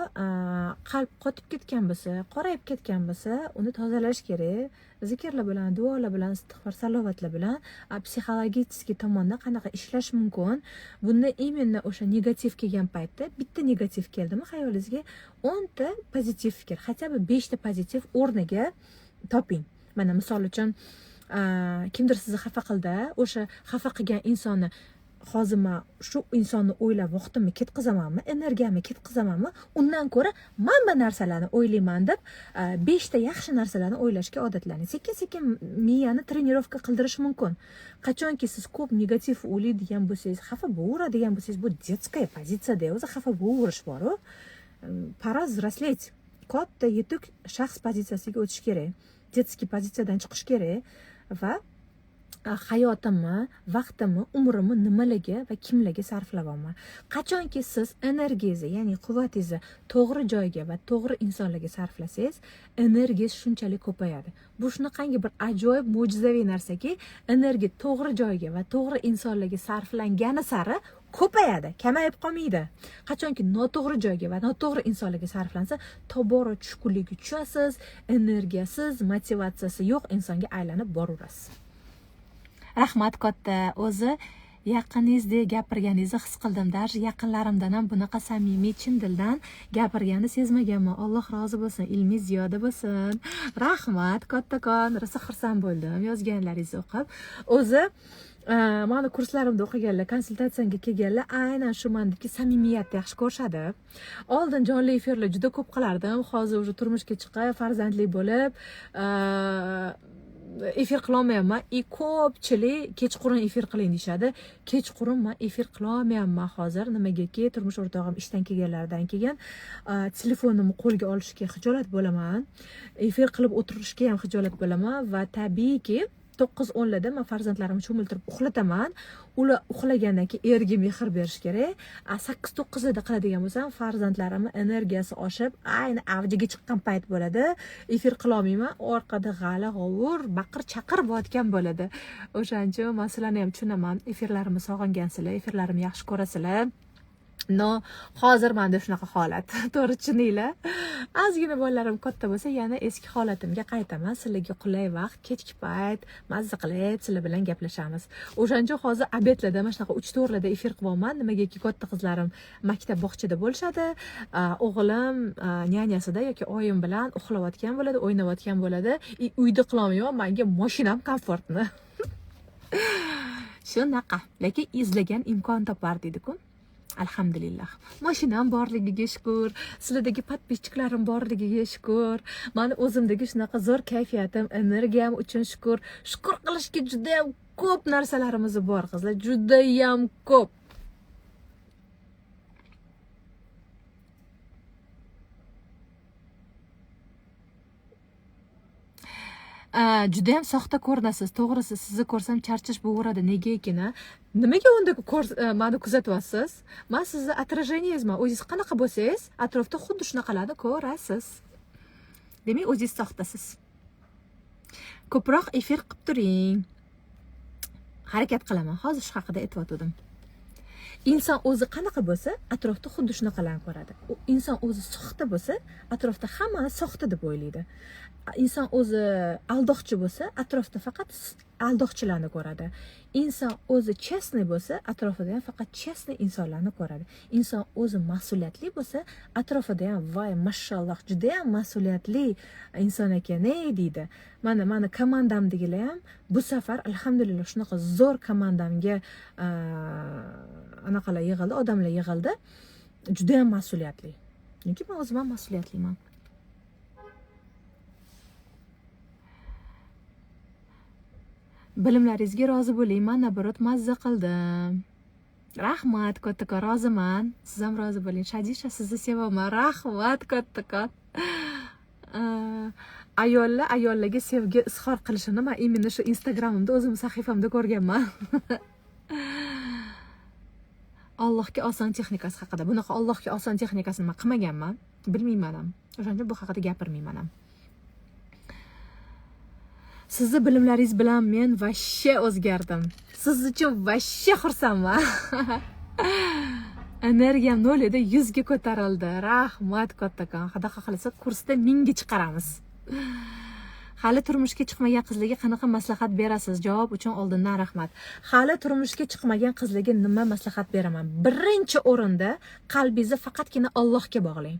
S1: qalb qotib ketgan bo'lsa, qorayib ketgan bo'lsa, uni tozalash kerak. Zikrlar bilan, duolar bilan, istig'for, salovatlar bilan psixologik tomondan qanaqa ishlash mumkin? Bunda imенно o'sha negativ kelgan paytda bitta negativ keldimi xayolingizga 10 ta pozitiv fikr, хотя бы 5 ta pozitiv o'rniga toping. Mana misol uchun kimdir sizni xafa qildi, o'sha xafa qilgan insonni hozir men shu insonni o'ylab vaqtimni ketqizamanmi, energiyamni ketqizamanmi, undan ko'ra mana narsalarni o'ylayman deb 5 ta yaxshi narsalarni o'ylashga odatlaning. Sekin-sekin miyani trenirovka qildirish mumkin. Qachonki siz ko'p negativ o'ylaydigan bo'lsangiz, xafa bo'laveradigan bo'lsangiz, bu детская pozitsiyada o'zi xafa bo'laverish bor-ku. Pora взрослеть. Katta yetuk shaxs pozitsiyasiga o'tish kerak. Детский pozitsiyadan chiqish kerak va hayotimni, vaqtimni, umrimni nimalarga va kimlarga sarflayapman. Qachonki siz energiyangizni, ya'ni quvvatingizni to'g'ri joyga va to'g'ri insonlarga sarflasangiz, energiyangiz shunchalik ko'payadi. Bu shunaqangi bir ajoyib mo'jizaviy narsaki, energiya to'g'ri joyga va to'g'ri insonlarga sarflangani sari ko'payadi, kamayib qolmaydi. Qachonki noto'g'ri joyga va noto'g'ri insonlarga sarflansa, tobora tushkunlikka tushasiz, energiyasiz, motivatsiyasi yo'q insonga aylanib boraverasiz. Rahmat katta. O'zi yaqiningizdek gapirganingizni his qildim. Даже yaqinlarimdan ham bunaqa samimiy, chin dildan gapirganini sezmaganman. Alloh rozi bo'lsin, ilmingiz ziyoda bo'lsin. Rahmat kattakon. Rosa xursand bo'ldim yozganlaringizni o'qib. O'zi mana kurslarimda o'qiganlar, konsultatsiyaga kelganlar aynan shu mendagi samimiyatni yaxshi ko'rishadi. Oldin jonli efirlar juda ko'p qilardim. Hozir уже turmushga chiqib, farzandli bo'lib, efir qilolmayapman. Ko'pchilik kechqurun efir qiling deyshadi. Kechqurun men efir qilolmayapman hozir. Nimagaki, turmush o'rtog'im ishdan kelganlaridan keyin telefonimni qo'lga olishga xijolat bo'laman. Efir qilib o'tirishga ham xijolat bo'laman va tabiiyki 9-10 larda men farzandlarimni cho'miltirib uxlataman. Ular uxlagandan keyin erga mehr berish kerak. 8-9 larda qiladigan bo'lsam, farzandlarimning energiyasi oshib, ayni avjiga chiqqan payt bo'ladi. Efir qila olmayman. Orqada g'ala, g'ovur, baqir-chaqir bo'layotgan bo'ladi. O'shaning uchun men sizlarni ham tushunaman. Efirlarimni sog'ingansizlar, efirlarimni yaxshi ko'rasizlar. No, hozir menda shunaqa holat. To'g'ri tushuninglar. Ozgina bolalarim katta bo'lsa, yana eski holatimga qaytaman. Sizlarga qulay vaqt, kechki payt, mazza qilib, sizlar bilan gaplashamiz. O'shaning uchun hozir obedlarda mana shunaqa 3-4 larda efir qilyapman. Nimagaki katta qizlarim maktab bog'chada bo'lishadi. O'g'lim nyanyasida yoki oyim bilan uxlayotgan bo'ladi, o'ynayotgan bo'ladi. Uyda qilolmayman, menga mashinam komfortni. Shunaqa. Lekin izlagan imkon topar deydi-ku. Alhamdulillah. Mashinam borligiga shukr, sizlardagi podpischiklarim borligiga shukr. Meni o'zimdagi shunaqa zo'r kayfiyatim, energiyam uchun shukr. Shukr qilishga juda ham ko'p narsalarimiz bor, qizlar, juda ham ko'p. Juda ham soxta ko'rinasiz. To'g'risi, sizni ko'rsam charchash bo'laveradi. Nega ekan? Nimaga unda meni kuzatyapsiz? Men sizni отражениеңizman. O'zingiz qanaqa bo'lsangiz, atrofda xuddi shunaqalarni ko'rasiz. Demak, o'zingiz soxtasiz. Ko'proq efir qilib turing. Harakat qilaman. Hozir shu haqida aytib. Inson o'zi qanaqa bo'lsa, atrofda xuddi shunaqalarni ko'radi. Inson o'zi soxta bo'lsa, atrofda hamma soxta deb o'ylaydi. Inson o'zi aldoqchi bo'lsa, atrofda faqat aldoqchilarni ko'radi. Inson o'zi chestniy bo'lsa, atrofida ham faqat chestniy insonlarni ko'radi. Inson o'zi mas'uliyatli bo'lsa, atrofida ham voy mashalloh, juda ham mas'uliyatli inson ekan-ey deydi. Mana komandamdagilar ham bu safar alhamdulillah shunaqa zo'r komandamga anaqalar yig'ildi, odamlar yig'ildi. Juda ham mas'uliyatli. Chunki men o'zim ham mas'uliyatliman. Bilimlaringizga rozi bo'ling. Men naborot mazza qildim. Rahmat kattakon, roziman. Siz ham rozi bo'ling. Shadisha, sizni sevaman. Rahmat kattakon. Ayollarga sevgi izhor qilishini men imенно shu Instagramimda, o'zim sahifamda ko'rganman. Allohga oson texnikasi haqida. Bunaqa Allohga oson texnikasini men qilmaganman. Bilmayman ham. O'shaning uchun bu haqida gapirmayman ham. Sizni bilimlaringiz bilan men vashsha o'zgardim. Siz uchun vashsha xursandman. Energiyam 0 edi, 100 ga ko'tarildi. Rahmat kattakon. Xudo xohlasa kursda 1000 ga chiqaramiz. Hali turmushga chiqmagan qizlarga qanaqa maslahat berasiz? Javob uchun oldindan rahmat. Hali turmushga chiqmagan qizlarga nima maslahat beraman? Birinchi o'rinda qalbingizni faqatgina Allohga bog'lang.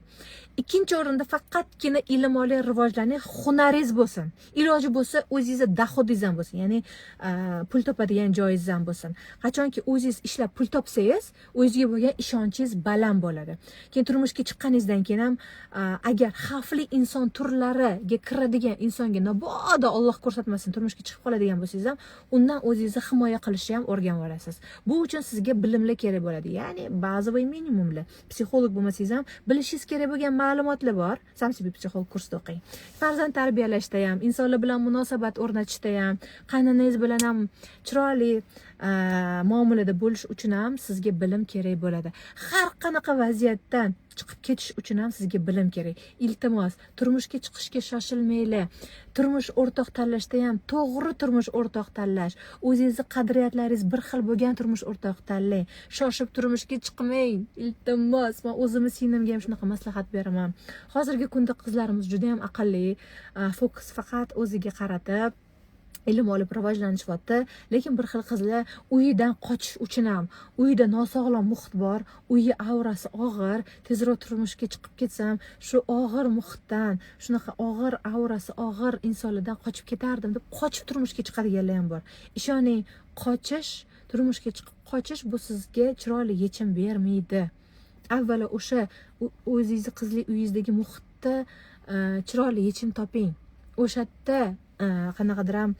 S1: Ikkinchi o'rinda faqatgina ilm oliy rivojlaning, hunaringiz bo'lsin. Iloji bo'lsa, o'zingizga dohodingiz ham bo'lsin. Ya'ni pul topadigan joyingiz ham bo'lsin. Qachonki o'zingiz ishlab pul topsangiz, o'zingizga bo'lgan ishonchingiz baland bo'ladi. Keyin turmushga chiqqaningizdan keyin ham agar xavfli inson turlariga kiradigan insonga mabodo Alloh ko'rsatmasin turmushga chiqib qoladigan bo'lsangiz ham undan o'zingizni himoya qilishni ham o'rganib olasiz. Bu uchun sizga bilimlar kerak bo'ladi. Ya'ni bazaviy minimumlar. Psixolog bo'lmasangiz ham bilishingiz kerak bo'lgan ma'lumotlar bor. Samsibiy psixolog kursida o'qing. Farzand tarbiyalashda ham, insonlar bilan munosabat o'rnatishda ham, qaynonangiz bilan ham chiroyli muomalada bo'lish uchun ham sizga bilim kerak bo'ladi. Har qanaqa vaziyatdan chiqib ketish uchun ham sizga bilim kerak. Iltimos, turmushga chiqishga shoshilmanglar. Turmush o'rtoq tanlashda ham to'g'ri turmush o'rtoq tanlash. O'zingizning qadriyatlaringiz bir xil bo'lgan turmush o'rtoq tanlang. Shoshib turmushga chiqmang. Iltimos, men o'zimni singlimga ham shunaqa maslahat beraman. Hozirgi kunda qizlarimiz juda ham aqlli, fokus faqat o'ziga qaratib ilm olib rivojlanishyapti, lekin bir xil qizlar uyidan qochish uchun ham, uyida nosog'lom muhit bor, uyi aurasi og'ir, tezroq turmushga chiqib ketsam, shu og'ir muhitdan, shunaqa og'ir aurasi og'ir insonlardan qochib ketardim deb qochib turmushga chiqadiganlar ham bor. Ishoning, turmushga chiqib qochish bu sizga chiroyli yechim bermaydi. Avvalo o'sha o'zingizni qizli uyingizdagi muhitda chiroyli yechim toping. O'sha yerda qanaqadir ham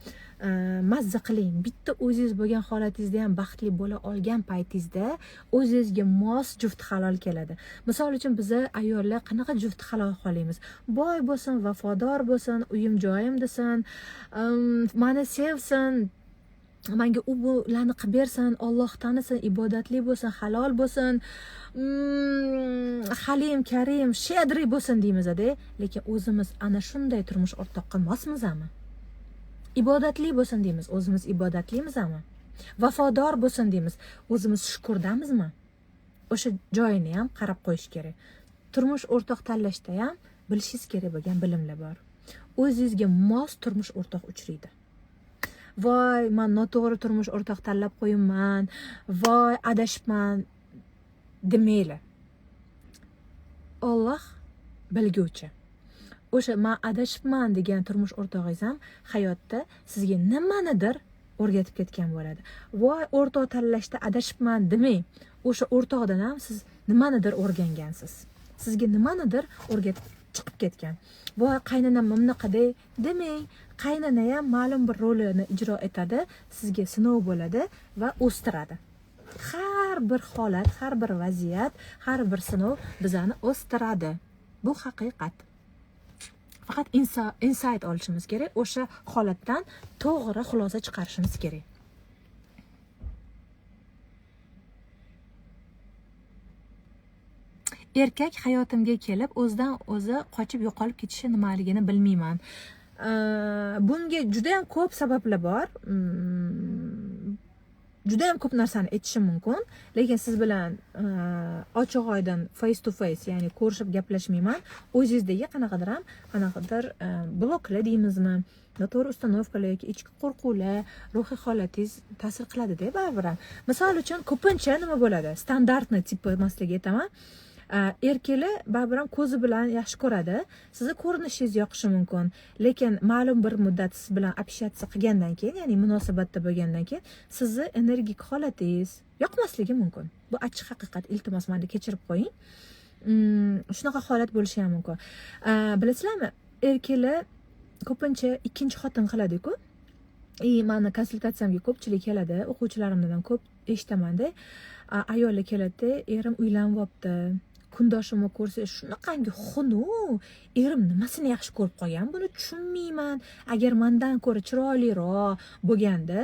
S1: mazza qiling. Bitta o'zingiz bo'lgan holatingizda ham baxtli bo'la olgan paytingizda o'zingizga mos juft halol keladi. Misol uchun biz ayollar qanaqa juft halol qolaymiz? Boy bo'lsin, vafodor bo'lsin, uyim joyim desin, meni sevsin, menga u bularni qilib bersin, Alloh tanisin, ibodatli bo'lsin, halol bo'lsin, halim, karim, shedri bo'lsin deymiz-da, lekin o'zimiz ana shunday turmush o'rtoqqa mosmizmi? Ibodatli bo'lsin deymiz, o'zimiz ibodatlimizmi? Vafodor bo'lsin deymiz, o'zimiz shukurdamizmi? O'sha joyini ham qarab qo'yish kerak. Turmush o'rtoq tanlashda ham bilishingiz kerak bo'lgan bilimlar bor. O'zingizga mos turmush o'rtoq uchraydi. Voy, men noto'g'ri turmush o'rtoq tanlab qo'yibman, voy, adashibman demanglar. Alloh bilguvchi. O'sha men adashibman degan turmush o'rtog'ingiz ham hayotda sizga nimanidir o'rgatib ketgan bo'ladi. Voy, o'rtoq tanlashda adashibman demang. O'sha o'rtoqdan ham siz nimanidir o'rgangansiz. Sizga nimanidir o'rgatib chiqib ketgan. Voy, qaynonam bunaqa demang. Qaynona ham ma'lum bir rolini ijro etadi, sizga sinov bo'ladi va o'stiradi. Har bir holat, har bir vaziyat, har bir sinov bizani o'stiradi. Bu haqiqat. Faqat insight olishimiz kerak, o'sha holatdan to'g'ri xulosa chiqarishimiz kerak. Erkak hayotimga kelib, o'zidan o'zi qochib yo'qolib ketishi nimaligini bilmayman. Bunga juda ham ko'p sabablar bor. Juda ham ko'p narsani aytishim mumkin, lekin siz bilan ochiq oydin face to face, ya'ni ko'rishib gaplashmayman. O'zingizdagi qanaqadir bloklar deymizmi, noto'g'ri ustanovkalar yoki ichki qo'rquvlar ruhiy holatingiz ta'sir qiladi-da baribir. Misol uchun ko'pincha nima bo'ladi? Standartni tip emasligini aytaman. Erkaklar baribir ko'zi bilan yaxshi ko'radi. Sizni ko'rinishingiz yoqishi mumkin, lekin ma'lum bir muddat siz bilan общаться qilgandan keyin, ya'ni munosabatda bo'lgandan keyin sizni energik holatingiz yoqmasligi mumkin. Bu achchiq haqiqat. Iltimos, meni kechirib qo'ying. Shunaqa holat bo'lishi ham mumkin. Bilasizlarmi, erkaklar ko'pincha ikkinchi xotin qiladi-ku. Meni konsultatsiyamga ko'pchilik keladi, o'quvchilarimdan ham ko'p eshitaman-da. Ayollar keladi, erim uylanibdi. Kundoshimni ko'rsa shunaqangi xunu, erim nimasini yaxshi ko'rib qolgan, buni tushunmayman. Agar mendan ko'ra chiroyliroq bo'lganda,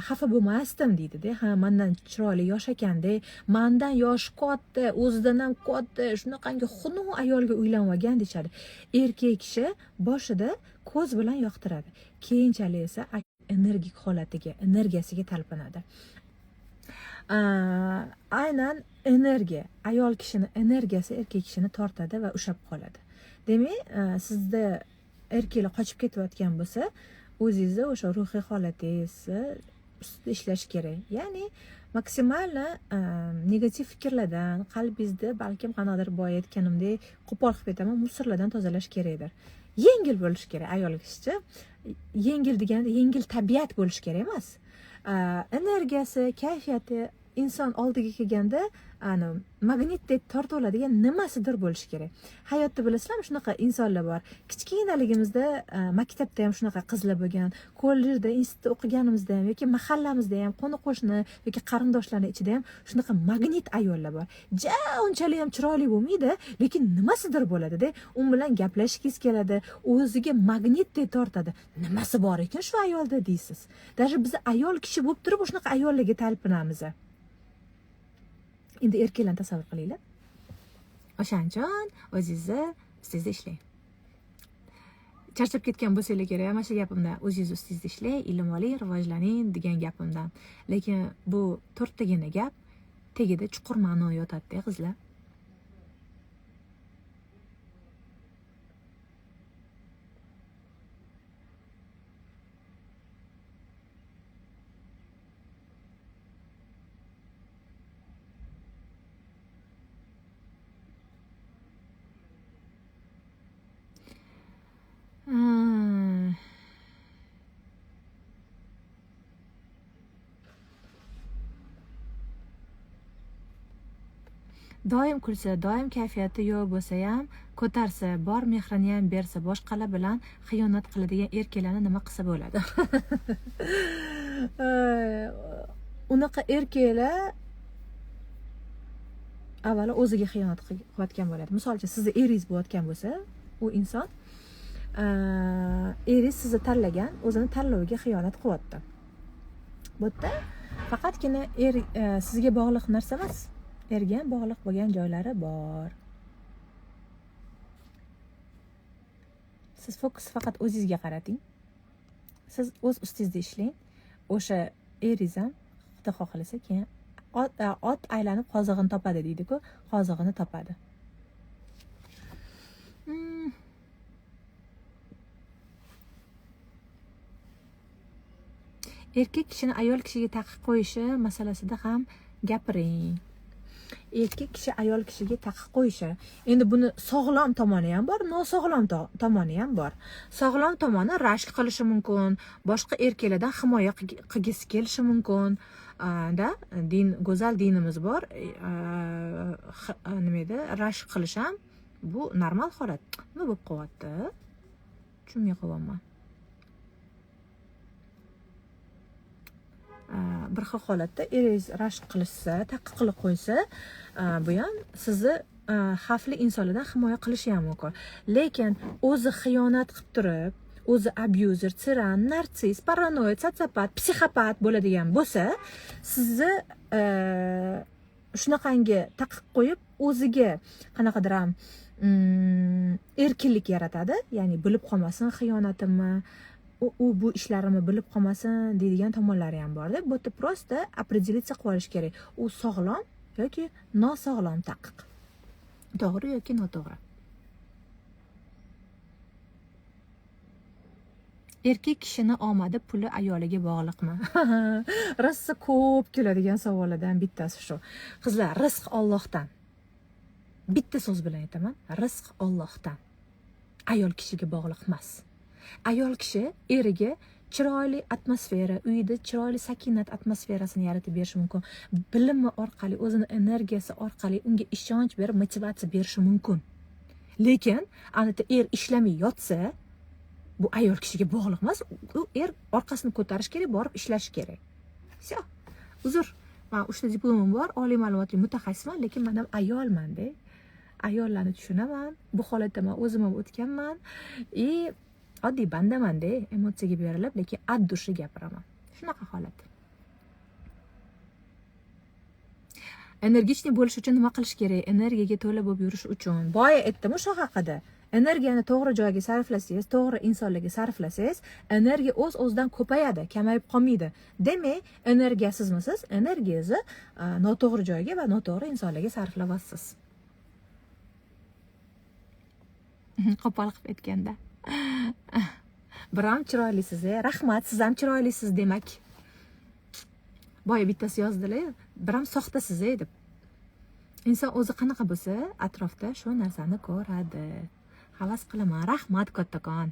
S1: xafa bo'lmasdim deydi-da. Ha, mendan chiroyli yosh ekanda, mendan yosh katta, o'zidan ham katta, shunaqangi xunu ayolga uylanmagan deyshadi. Erkak kishi boshida ko'z bilan yoqtiradi. Keyinchalik esa energik holatiga, energiyasiga talpinadi. Aynan energiya, ayol kishini energiyasi erkak kishini tortadi va ushab qoladi. Demak, sizda erkaklar qochib ketayotgan bo'lsa, o'zingizda o'sha ruhiy holatingizni ustida ishlash kerak. Ya'ni maksimal negativ fikrlardan qalbingizda balkim qanaqadir boya aytganimdek qo'pol qilib aytaman, musorlardan tozalash kerakdir. Yengil bo'lish kerak ayol kishi. Yengil deganda yengil tabiat bo'lish kerak emas. Energiyasi, kayfiyati inson oldiga kelganda magnitdek tortib oladigan nimasidir bo'lishi kerak. Hayotda bilasizlarmi, shunaqa insonlar bor. Kichkinaligimizda maktabda ham shunaqa qizlar bo'lgan, kollejda, institutda o'qiganimizda ham yoki mahallamizda ham, qo'ni-qo'shni yoki qarindoshlarning ichida ham shunaqa magnit ayollar bor. Unchalik ham chiroyli bo'lmaydi, lekin nimasidir bo'ladi-da, u bilan gaplashgingiz keladi, o'ziga magnitdek tortadi. Nimasi bor ekan shu ayolda deysiz. Даже biz ayol kishi bo'lib turib shunaqa ayollarga talpinamiz. Endi erkaklarni tasavvur qilinglar. O'shanchon o'zingizni ustingizda ishlang. Charchab ketgan bo'lsanglar kerak, mana shu gapimdan o'zingiz ustingizda ishlang, ilm oling, rivojlaning degan gapimdan. Lekin bu to'rttagina gap tagida chuqur ma'no yotadi-da, qizlar. Doim kulsa, doim kayfiyati yo'q bo'lsa ham, ko'tarsa, bor mehrini ham bersa, boshqalar bilan xiyonat qiladigan erkaklarni nima qilsa bo'ladi? Unaqa erkaklar avvalo o'ziga xiyonat qilayotgan bo'ladi. Misol uchun, sizning eringiz bo'layotgan bo'lsa, u inson eringiz sizni tanlagan, o'zini tanloviga xiyonat qilyapti. Bu yerda faqatgina sizga bog'liq narsa emas, erga ham bog'liq bo'lgan joylari bor. Siz fokus faqat o'zingizga qarating. Siz o'z ustingizda ishlang. O'sha eringiz ham xudo xohlasa keyin ot aylanib qozig'ini topadi deydi-ku, qozig'ini topadi. Erkak kishini ayol kishiga taqiq qo'yishi masalasida ham gapiring. Erkak kishi ayol kishiga taqiq qo'yishi. Endi buni sog'lom tomoni ham bor, nosog'lom tomoni ham bor. Sog'lom tomoni rashk qilishi mumkin, boshqa erkaklardan himoya qilgisi kelishi mumkin. Din, go'zal dinimiz bor. Nima edi? Rashk qilish ham bu normal holat. Nima bo'lib qo'yapti? Tushunmay qo'yaman. Bir xil holatda eringiz rashk qilishsa, taqiq qilib qo'ysa, bu ham sizni xavfli insonlardan himoya qilishi ham mumkin. Lekin o'zi xiyonat qilib turib, o'zi abuzer, tiran, narsist, paranoid, sotsiopat, psixopat bo'ladigan bo'lsa, sizni shunaqangi taqiq qo'yib, o'ziga qanaqadir ham erkinlik yaratadi. Ya'ni bilib qolmasin xiyonatimni, u bu ishlarimni bilib qolmasin deydigan tomonlari ham bor-da. Bu yerda prosta определиться qilib olish kerak. U sog'lom yoki nosog'lom taqiq. To'g'ri yoki noto'g'ri. Erkak kishini omadi puli ayoliga bog'liqmi? Rosa ko'p keladigan savollardan bittasi shu. Qizlar, rizq Allohdan. Bitta so'z bilan aytaman, rizq Allohdan. Ayol kishiga bog'liq emas. Ayol kishi eriga chiroyli atmosfera, uyida chiroyli sakinat atmosferasini yaratib berishi mumkin. Bilimi orqali, o'zini energiyasi orqali unga ishonch berib, motivatsiya berishi mumkin. Lekin, anita ishlamay yotsa, bu ayol kishiga bog'liq emas. U orqasini ko'tarish kerak, borib ishlash kerak. Всё. Uzr. Men 3 ta diplomim bor, oliy ma'lumotli mutaxassisman, lekin men ham ayolman-da. Ayollarni tushunaman. Bu holatda men o'zim ham o'tganman. Oddiy bandaman-da, emotsiyaga berilib, lekin ad-dushi gapiraman. Shunaqa holat. Energichniy bo'lish uchun nima qilish kerak? Energiyaga to'la bo'lib yurish uchun. Boya aytdim o'sha haqida. Energiyani to'g'ri joyga sarflasangiz, to'g'ri insonlarga sarflasangiz, energiya o'z-o'zidan ko'payadi, kamayib qolmaydi. Demak, energiyasizmisiz? Energiyangizni noto'g'ri joyga va noto'g'ri insonlarga sarflayapsiz. Qo'pol qilib aytganda. Biram chiroylisiz, rahmat, siz ham chiroylisiz demak. Boya bittasi yozdilar, biram soxtasiz deb. Inson o'zi qanaqa bo'lsa, atrofda shu narsani ko'radi. Havas qilaman, rahmat kattakon.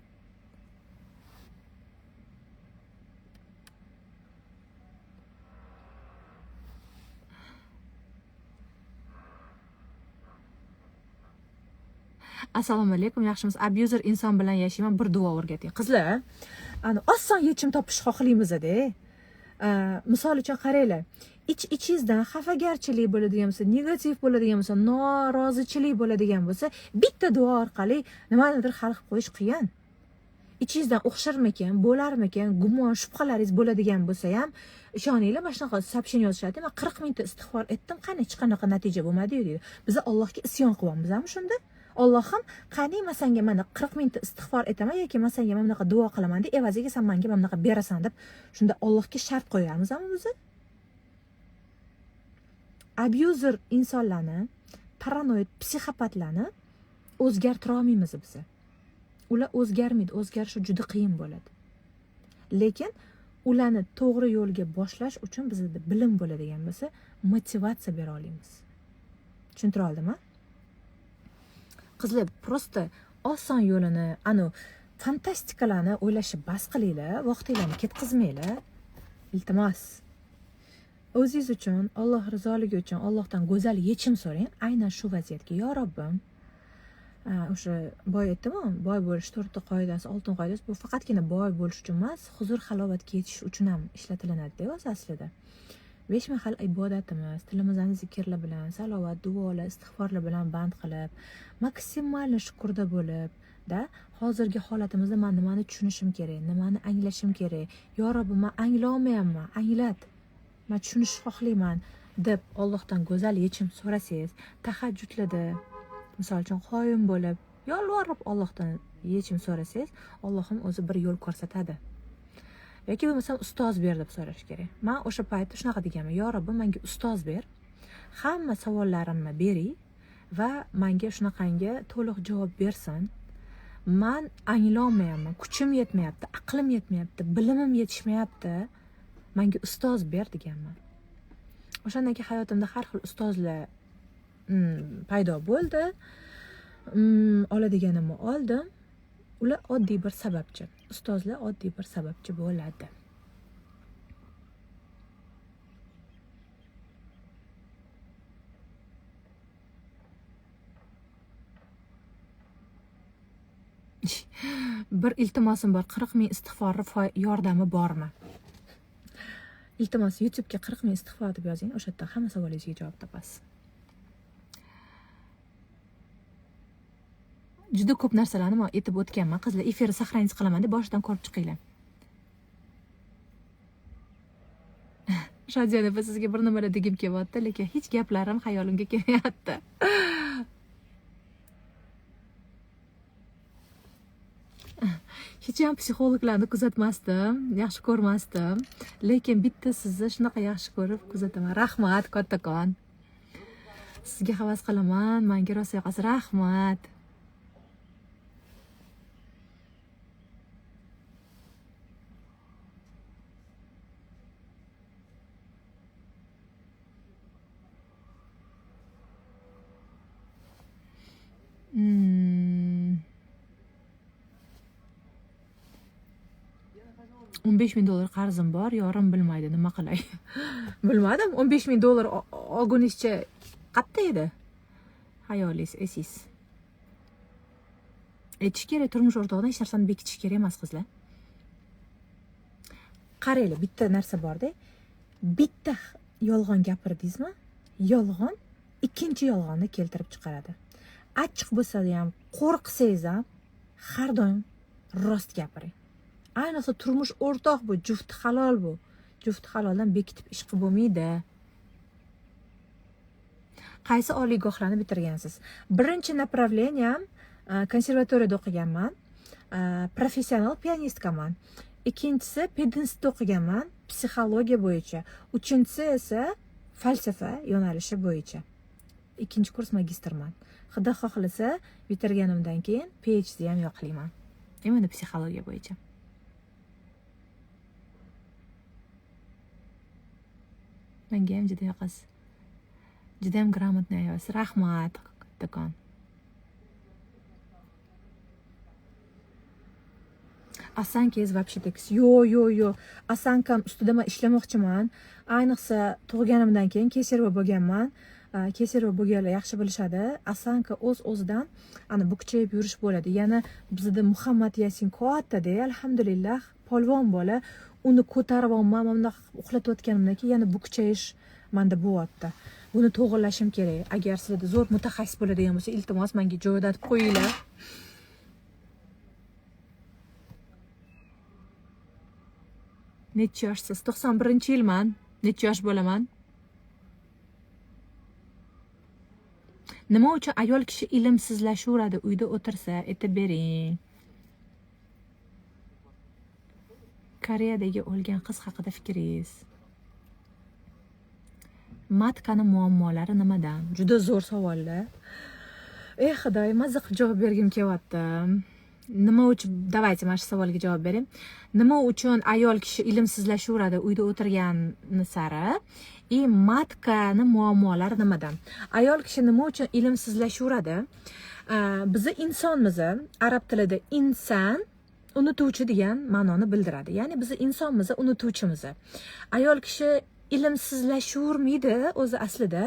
S1: Assalomu alaykum, yaxshimisiz? Abuzer inson bilan yashayman, bir duo o'rgating. Qizlar, oson yechim topish xohlaymiz-da. Misol uchun qaranglar. İç-içingizdan xafagarchilik bo'ladigan bo'lsa, negativ bo'ladigan bo'lsa, norozichilik bo'ladigan bo'lsa, bitta duo orqali nimanidir hal qilib qo'yish qiyin. İchingizdan o'xsharmikan, bo'larmikan, gumon, shubhalaringiz bo'ladigan bo'lsa ham, ishoninglar, mana shunaqa so'pshini yozishadi. Men 40 mingta istig'for etdim, qani hech qanaqa natija bo'lmadi-yu deydi. Biz Allohga isyon qilyapmizmi shunda? Alloh ham qani masanga mana 40 mingta istig'for etaman yoki masanga mana bunaqa duo qilaman deb, evaziga sen menga mana bunaqa berasan deb, shunda Allohga shart qo'yamizmi biz? Abuzer insonlarni, paranoid psixopatlarni o'zgartira olmaymiz biz. Ular o'zgarmaydi, o'zgarishi juda qiyin bo'ladi. Lekin ularni to'g'ri yo'lga boshlash uchun bizda bilim bo'ladigan bo'lsa, motivatsiya bera olamiz. Tushuntira oldimmi? Qizlar, prosta oson yo'lini, fantastikalarni o'ylashni bas qilinglar, vaqtinglarni ketkazmanglar. Iltimos. O'zingiz uchun, Alloh rizoligi uchun Allohdan go'zal yechim so'rang. Aynan shu vaziyatga, yo Robbim, o'sha boy aytdim-ku, boy bo'lish 4 ta qoidasi, 6 qoidasi, bu faqatgina boy bo'lish uchun emas, huzur halovatga yetish uchun ham ishlatilinadi-da o'z aslida. 5 mahal ibodatimiz, tilimizni zikrlar bilan, salovat, duolar, istig'forlar bilan band qilib, maksimal shukurda bo'lib, hozirgi holatimizda men nimani tushunishim kerak, nimani anglashim kerak. Yo Robbim, men anglolmayapman, anglat. Men tushunishni xohlayman deb Allohdan go'zal yechim so'rasangiz, tahajjudlarda misol uchun qoyim bo'lib, yolvorib Allohdan yechim so'rasangiz, Allohim o'zi bir yo'l ko'rsatadi. Yoki bo'lmasa ustoz ber deb so'rash kerak. Men o'sha paytda shunaqa deganman: "Yo Robbim, menga ustoz ber. Hamma savollarimni bering va menga shunaqangi to'liq javob bersin. Men anglolmayapman, kuchim yetmayapti, aqlim yetmayapti, bilimim yetishmayapti. Menga ustoz ber" deganman. O'shandan keyin hayotimda har xil ustozlar paydo bo'ldi. Oladiganimni oldim. Ular oddiy bir sababchi. Ustozlar oddiy bir sababchi bo'ladi. Bir iltimosim bor, 40 ming istig'for yordami bormi? Iltimos, YouTube'ga 40 ming istig'for deb yozing, o'sha yerda hamma savolingizga javob topasiz. Juda ko'p narsalarni men aytib o'tganman. Qizlar, efirni saqlangiz qilaman deb boshidan ko'rib chiqinglar. Shadiya opa, sizga bir nimalar degim kelyapti, lekin hech gaplarim xayolimga kelmayapti. Hech ham psixologlarni kuzatmasdim, yaxshi ko'rmasdim, lekin bitta sizni shunaqa yaxshi ko'rib kuzataman. Rahmat, kattakon. Sizga havas qilaman, menga rosa yoqasiz. Rahmat. $15,000 qarzim bor, yorim bilmaydi, nima qilay. Bilmadim, $15,000 olgunizcha qatta edi? Hayolingiz, esiz. Aytish kerak, turmush o'rtog'idan hech narsani bekitish kerak emas, qizlar. Qaranglar, bitta narsa bor-da. Bitta yolg'on gapirdingizmi? Yolg'on ikkinchi yolg'onni keltirib chiqaradi. Achchiq bo'lsa ham, qo'rqsangiz ham har doim rost gapiring. Ayniqsa turmush o'rtoq bu, jufti halol bu. Jufti haloldan bekitib ish qilib bo'lmaydi. Qaysi oliygohlarni bitirgansiz? Birinchi направлением konservatoriyada o'qiganman. Professional pianistkaman. Ikkinchisi pedinstitutda o'qiganman, psixologiya bo'yicha. Uchinchisi esa falsafa yo'nalishi bo'yicha. Ikkinchi kurs magistrman. Xudo xohlasa, bitirganimdan keyin PhD ham yoqlayman. Mana psixologiya bo'yicha. Menga ham juda yoqasiz. Juda ham gрамотный ayolsiz. Rahmat, kattakon. Asankangiz вообще tekis. Yo. Asankam ustida men ishlamoqchiman. Ayniqsa tug'ganimdan keyin kesarva bo'lganman. kesarov bo'lganlar yaxshi bilishadi. Osonka o'z-o'zidan ana bukchayib yurish bo'ladi. Yana bizda Muhammad Yasin katta-da, alhamdulillah, polvon bola. Uni ko'tarib olmam, mana uxlatayotganimdan keyin yana bukchayish menda bo'lyapti. Buni to'g'rilashim kerak. Agar sizlarda zo'r mutaxassis bo'ladigan bo'lsa, iltimos menga jo'natib qo'yinglar. Necha yoshsiz? 91-yilman. Necha yosh bo'laman? Nima uchun ayol kishi ilmsizlashaveradi uyda o'tirsa? Aytib bering. Koreyadagi o'lgan qiz haqida fikringiz? Matkani muammolari nimadan? Juda zo'r savollar. Ey Xudoy, mazza qilib javob bergim kelyapti. Nima uchun? Davaychi mana shu savolga javob bering. Nima uchun ayol kishi ilmsizlashaveradi uyda o'tirgani sari? Matkani muammolari nimadan? Ayol kishi nima uchun ilmsizlashaveradi? Bizi insonmiz. Arab tilida inson unutuvchi degan ma'noni bildiradi. Ya'ni biz insonmiz, unutuvchimiz. Ayol kishi ilmsizlashavermaydi o'zi aslida.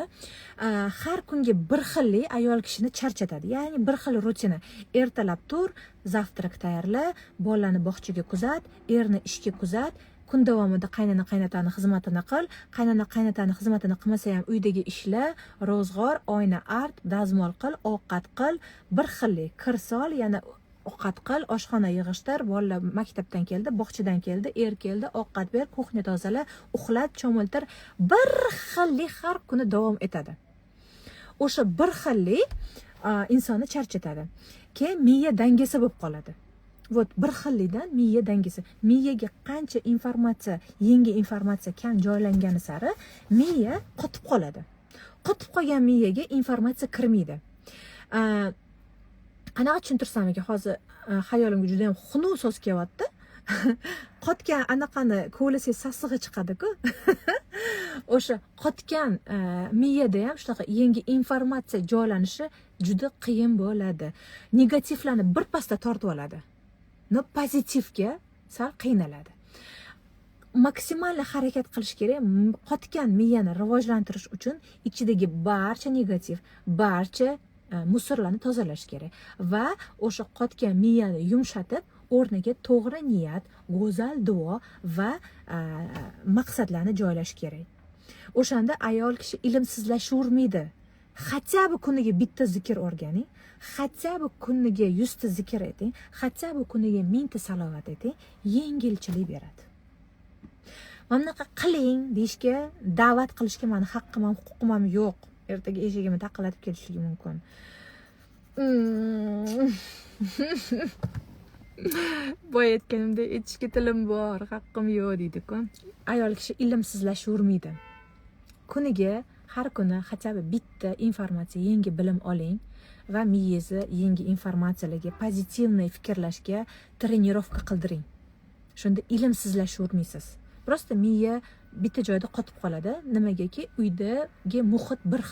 S1: Har kungi bir xillik ayol kishini charchatadi. Ya'ni bir xil rutina. Ertalab tur, zavtrak tayyorla, bolalarni bog'chaga kuzat, erni ishga kuzat, kun davomida qaynona qaynotani xizmatini qil, qaynona qaynotani xizmatini qilmasa ham uydagi ishlar, ro'zg'or, oyna art, dazmol qil, ovqat qil, bir xillik, kir sol, yana ovqat qil, oshxona yig'ishtir, bolalar maktabdan keldi, bog'chadan keldi, er keldi, ovqat ber, kuxnya tozala, uxlat, cho'miltir. Bir xillik har kuni davom etadi. O'sha bir xillik insonni charchatadi. Keyin miya dangasa bo'lib qoladi. Вот bir xillikdan miya dangasa. Miyaga qancha informatsiya, yangi informatsiya kam joylangani sari miya qotib qoladi. Qotib qolgan miyaga informatsiya kirmaydi. Qanaqa tushuntirsam ekan, hozir xayolimga juda ham xunuk so'z kelyapti. Qotgan anaqani ko'lasangiz sassig'i chiqadi-ku. O'sha qotgan miyada ham shunaqa yangi informatsiya joylanishi juda qiyin bo'ladi. Negativlarni bir pasda tortib oladi. No pozitivga sal qiynaladi. Maksimal harakat qilish kerak. Qotgan miyani rivojlantirish uchun ichidagi barcha negativ, barcha musorlarni tozalash kerak va o'sha qotgan miyani yumshatib, o'rniga to'g'ri niyat, go'zal duo va maqsadlarni joylash kerak. O'shanda ayol kishi ilmsizlashavermaydi. Hatto bu kuniga bitta zikr o'rganing, hatto kuniga 100 ta zikr eting, hatto kuniga 1000 ta salovat eting, yengilchilik beradi. Mana bunaqa qiling deyishga, da'vat qilishga meni haqqim ham, huquqim ham yo'q. Ertaga eshigimni taqillatib kelishligi mumkin. Boya aytganimda aytishga tilim bor, haqqim yo'q deydi-ku. Ayol kishi ilmsizlashavermaydi. Kuniga har kuni hatto bitta informatsiya, yangi bilim oling va miyangizni yangi informatsiyalarga, pozitivniy fikrlashga trenirovka qildiring. Shunda ilmsizlashavermaysiz. Prosta miya bitta joyda qotib qoladi. Nimagaki uydagi muhit bir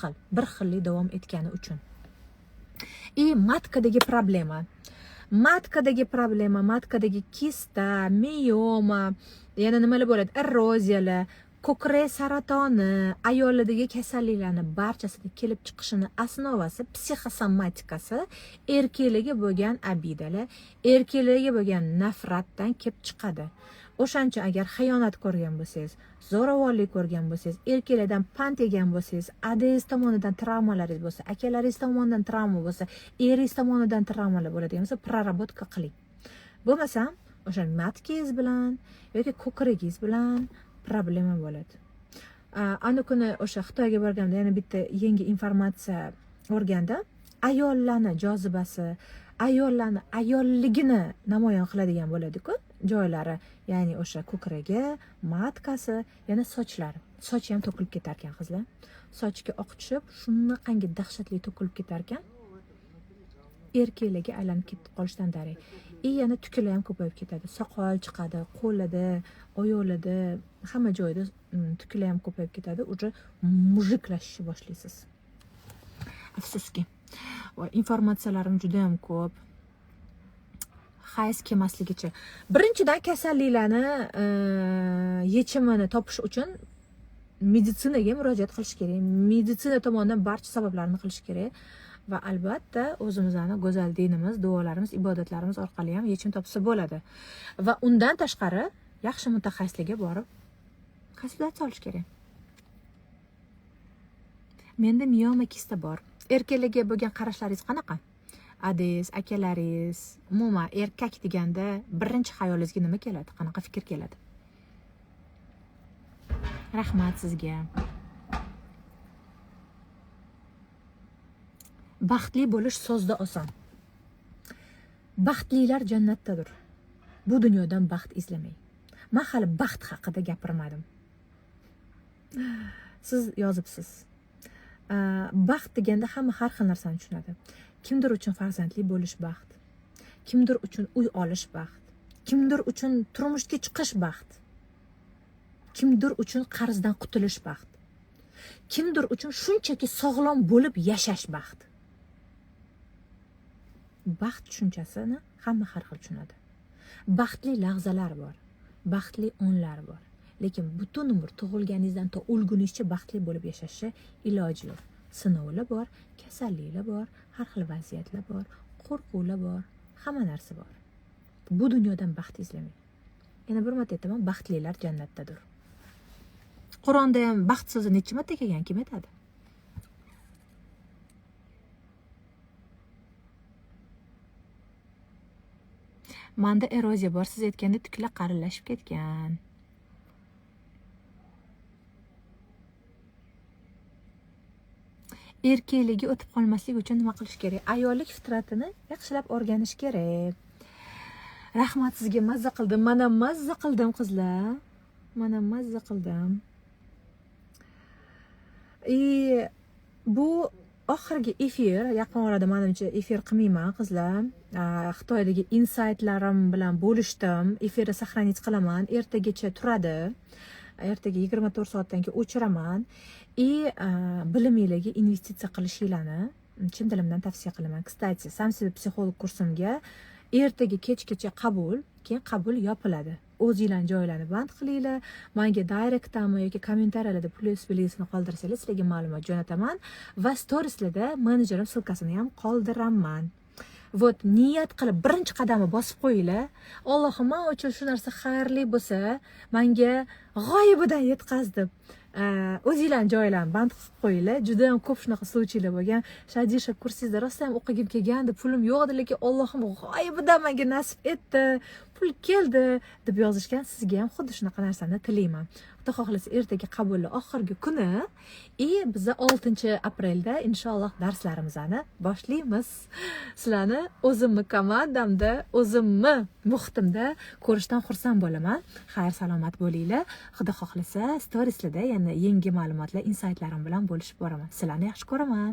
S1: xillik davom etgani uchun. Matkadagi problema. Matkadagi kista, mioma, yana nimalar bo'ladi? Eroziyalar, ko'krak saratoni, ayollardagi kasalliklarni barchasida kelib chiqishini asnovasi psixosomatikasi, erkaklarga bo'lgan abidalar, erkaklarga bo'lgan nafratdan kelib chiqadi. O'shancha agar xiyonat ko'rgan bo'lsangiz, zo'ravonlik ko'rgan bo'lsangiz, erkaklardan pand yegan bo'lsangiz, adingiz tomonidan travmalaringiz bo'lsa, akalaringiz tomonidan travma bo'lsa, eringiz tomonidan travmalar bo'ladigan bo'lsa, prarabotka qiling. Bo'lmasam, o'sha matkingiz bilan yoki ko'kragingiz bilan problema bo'ladi. Ana kuni o'sha Xitoyga borganimda yana bitta yangi informatsiya o'rganda, ayollarning jozibasi, ayollarning ayolligini namoyon qiladigan bo'ladi-ku joylari, ya'ni o'sha ko'kragi, matkasi, yana sochlari. Sochi ham to'kilib ketar ekan qizlar. Sochiga oq tushib, shunaqangi dahshatli to'kilib ketar ekan. Erkaklarga aylanib ketib qolishdan darak. Yana tuklar ham ko'payib ketadi. Soqol chiqadi, qo'lida, oyoqlarda, hamma joyda tuklar ham ko'payib ketadi. Uje mujiklashishni boshlaysiz. Afsuski. Va informatsiyalarim juda ham ko'p. Hayz kelmasligicha. Birinchidan kasalliklarni yechimini topish uchun meditsinaga murojaat qilish kerak. Meditsina tomonidan barcha sabablarni qilish kerak va albatta o'zimizni go'zal dinimiz, duolarimiz, ibodatlarimiz orqali ham yechim topsa bo'ladi. Va undan tashqari yaxshi mutaxassislarga borib konsultatsiya olish kerak. Menda miyoma kista bor. Erkaklarga bo'lgan qarashlaringiz qanaqa? Adis, akalaringiz, umuman erkak deganda birinchi xayolingizga nima keladi? Qanaqa fikr keladi? Rahmat sizga. Baxtli bo'lish so'zda oson. Baxtlilar jannatdadir. Bu dunyodan baxt izlamang. Men hali baxt haqida gapirmadim. Siz yozibsiz. Baxt deganda hamma har xil narsani tushunadi. Kimdir uchun farzandli bo'lish baxt. Kimdir uchun uy olish baxt. Kimdir uchun turmushga chiqish baxt. Kimdir uchun qarzdan qutulish baxt. Kimdir uchun shunchaki sog'lom bo'lib yashash baxt. Baxt tushunchasini hamma har xil tushunadi. Baxtli lahzalar bor, baxtli onlar bor. Lekin butun umr tug'ilganingizdan to o'lguningizcha baxtli bo'lib yashashga iloji yo'q. Sinovlar bor, kasalliklar bor, har xil vaziyatlar bor, qo'rquvlar bor, hamma narsa bor. Bu dunyodan baxt izlamang. Yana bir marta aytaman, baxtlilar jannatdadir. Qur'onda ham baxt so'zi necha marta kelgan, kim aytadi? Manda eroziya bor, siz aytganda tuklar qarinlashib ketgan. Erkakligi o'tib qolmaslik uchun nima qilish kerak? Ayollik fitratini yaxshilab o'rganish kerak. Rahmat sizga, mazza qildim. Mana mazza qildim qizlar. Mana mazza qildim. Bu oxirgi efir, yaqin orada menimcha efir qilmayman qizlar. Xitoydagi insightlarim bilan bo'lishdim. Efirni saqlanib qilaman. Ertagacha turadi. Ertaga 24 soatdan keyin o'chiraman. Bilimingizga investitsiya qilishinglarni chin dilimdan tavsiya qilaman. Kstati, samsiz psixolog kursimga ertaga kechgacha qabul, keyin qabul yopiladi. O'zingizlarning joylarni band qilinglar. Menga direktami yoki kommentariyalarda plyus belgisini qoldirsangiz, sizlarga ma'lumot jo'nataman va storieslarda menejerim silkasini ham qoldiraman. Vot niyat qilib birinchi qadamni bosib qo'yinglar. Allohim, men uchun shu narsa xayrli bo'lsa, menga g'oyibidan yetkazib, o'zingizlarning joylarni band qilib qo'yinglar. Juda ham ko'p shunaqa случайлар bo'lgan. Shadisha kursingizda rosa ham o'qigim kelgandi, pulim yo'q edi, lekin Allohim g'oyibidan menga nasib etdi, pul keldi deb yozishgan. Sizga ham xuddi shunaqa narsani tilayman. Xudo xohlasa ertaga qabullar oxirgi kuni, biz 6-aprelda inshaalloh darslarimizni boshlaymiz. Sizlarni o'zimni komandamda, o'zimni muhitimda ko'rishdan xursand bo'laman. Xayr salomat bo'linglar. Xudo xohlasa storieslarda yana yangi ma'lumotlar, insightlarim bilan bo'lishib boraman. Sizlarni yaxshi ko'raman.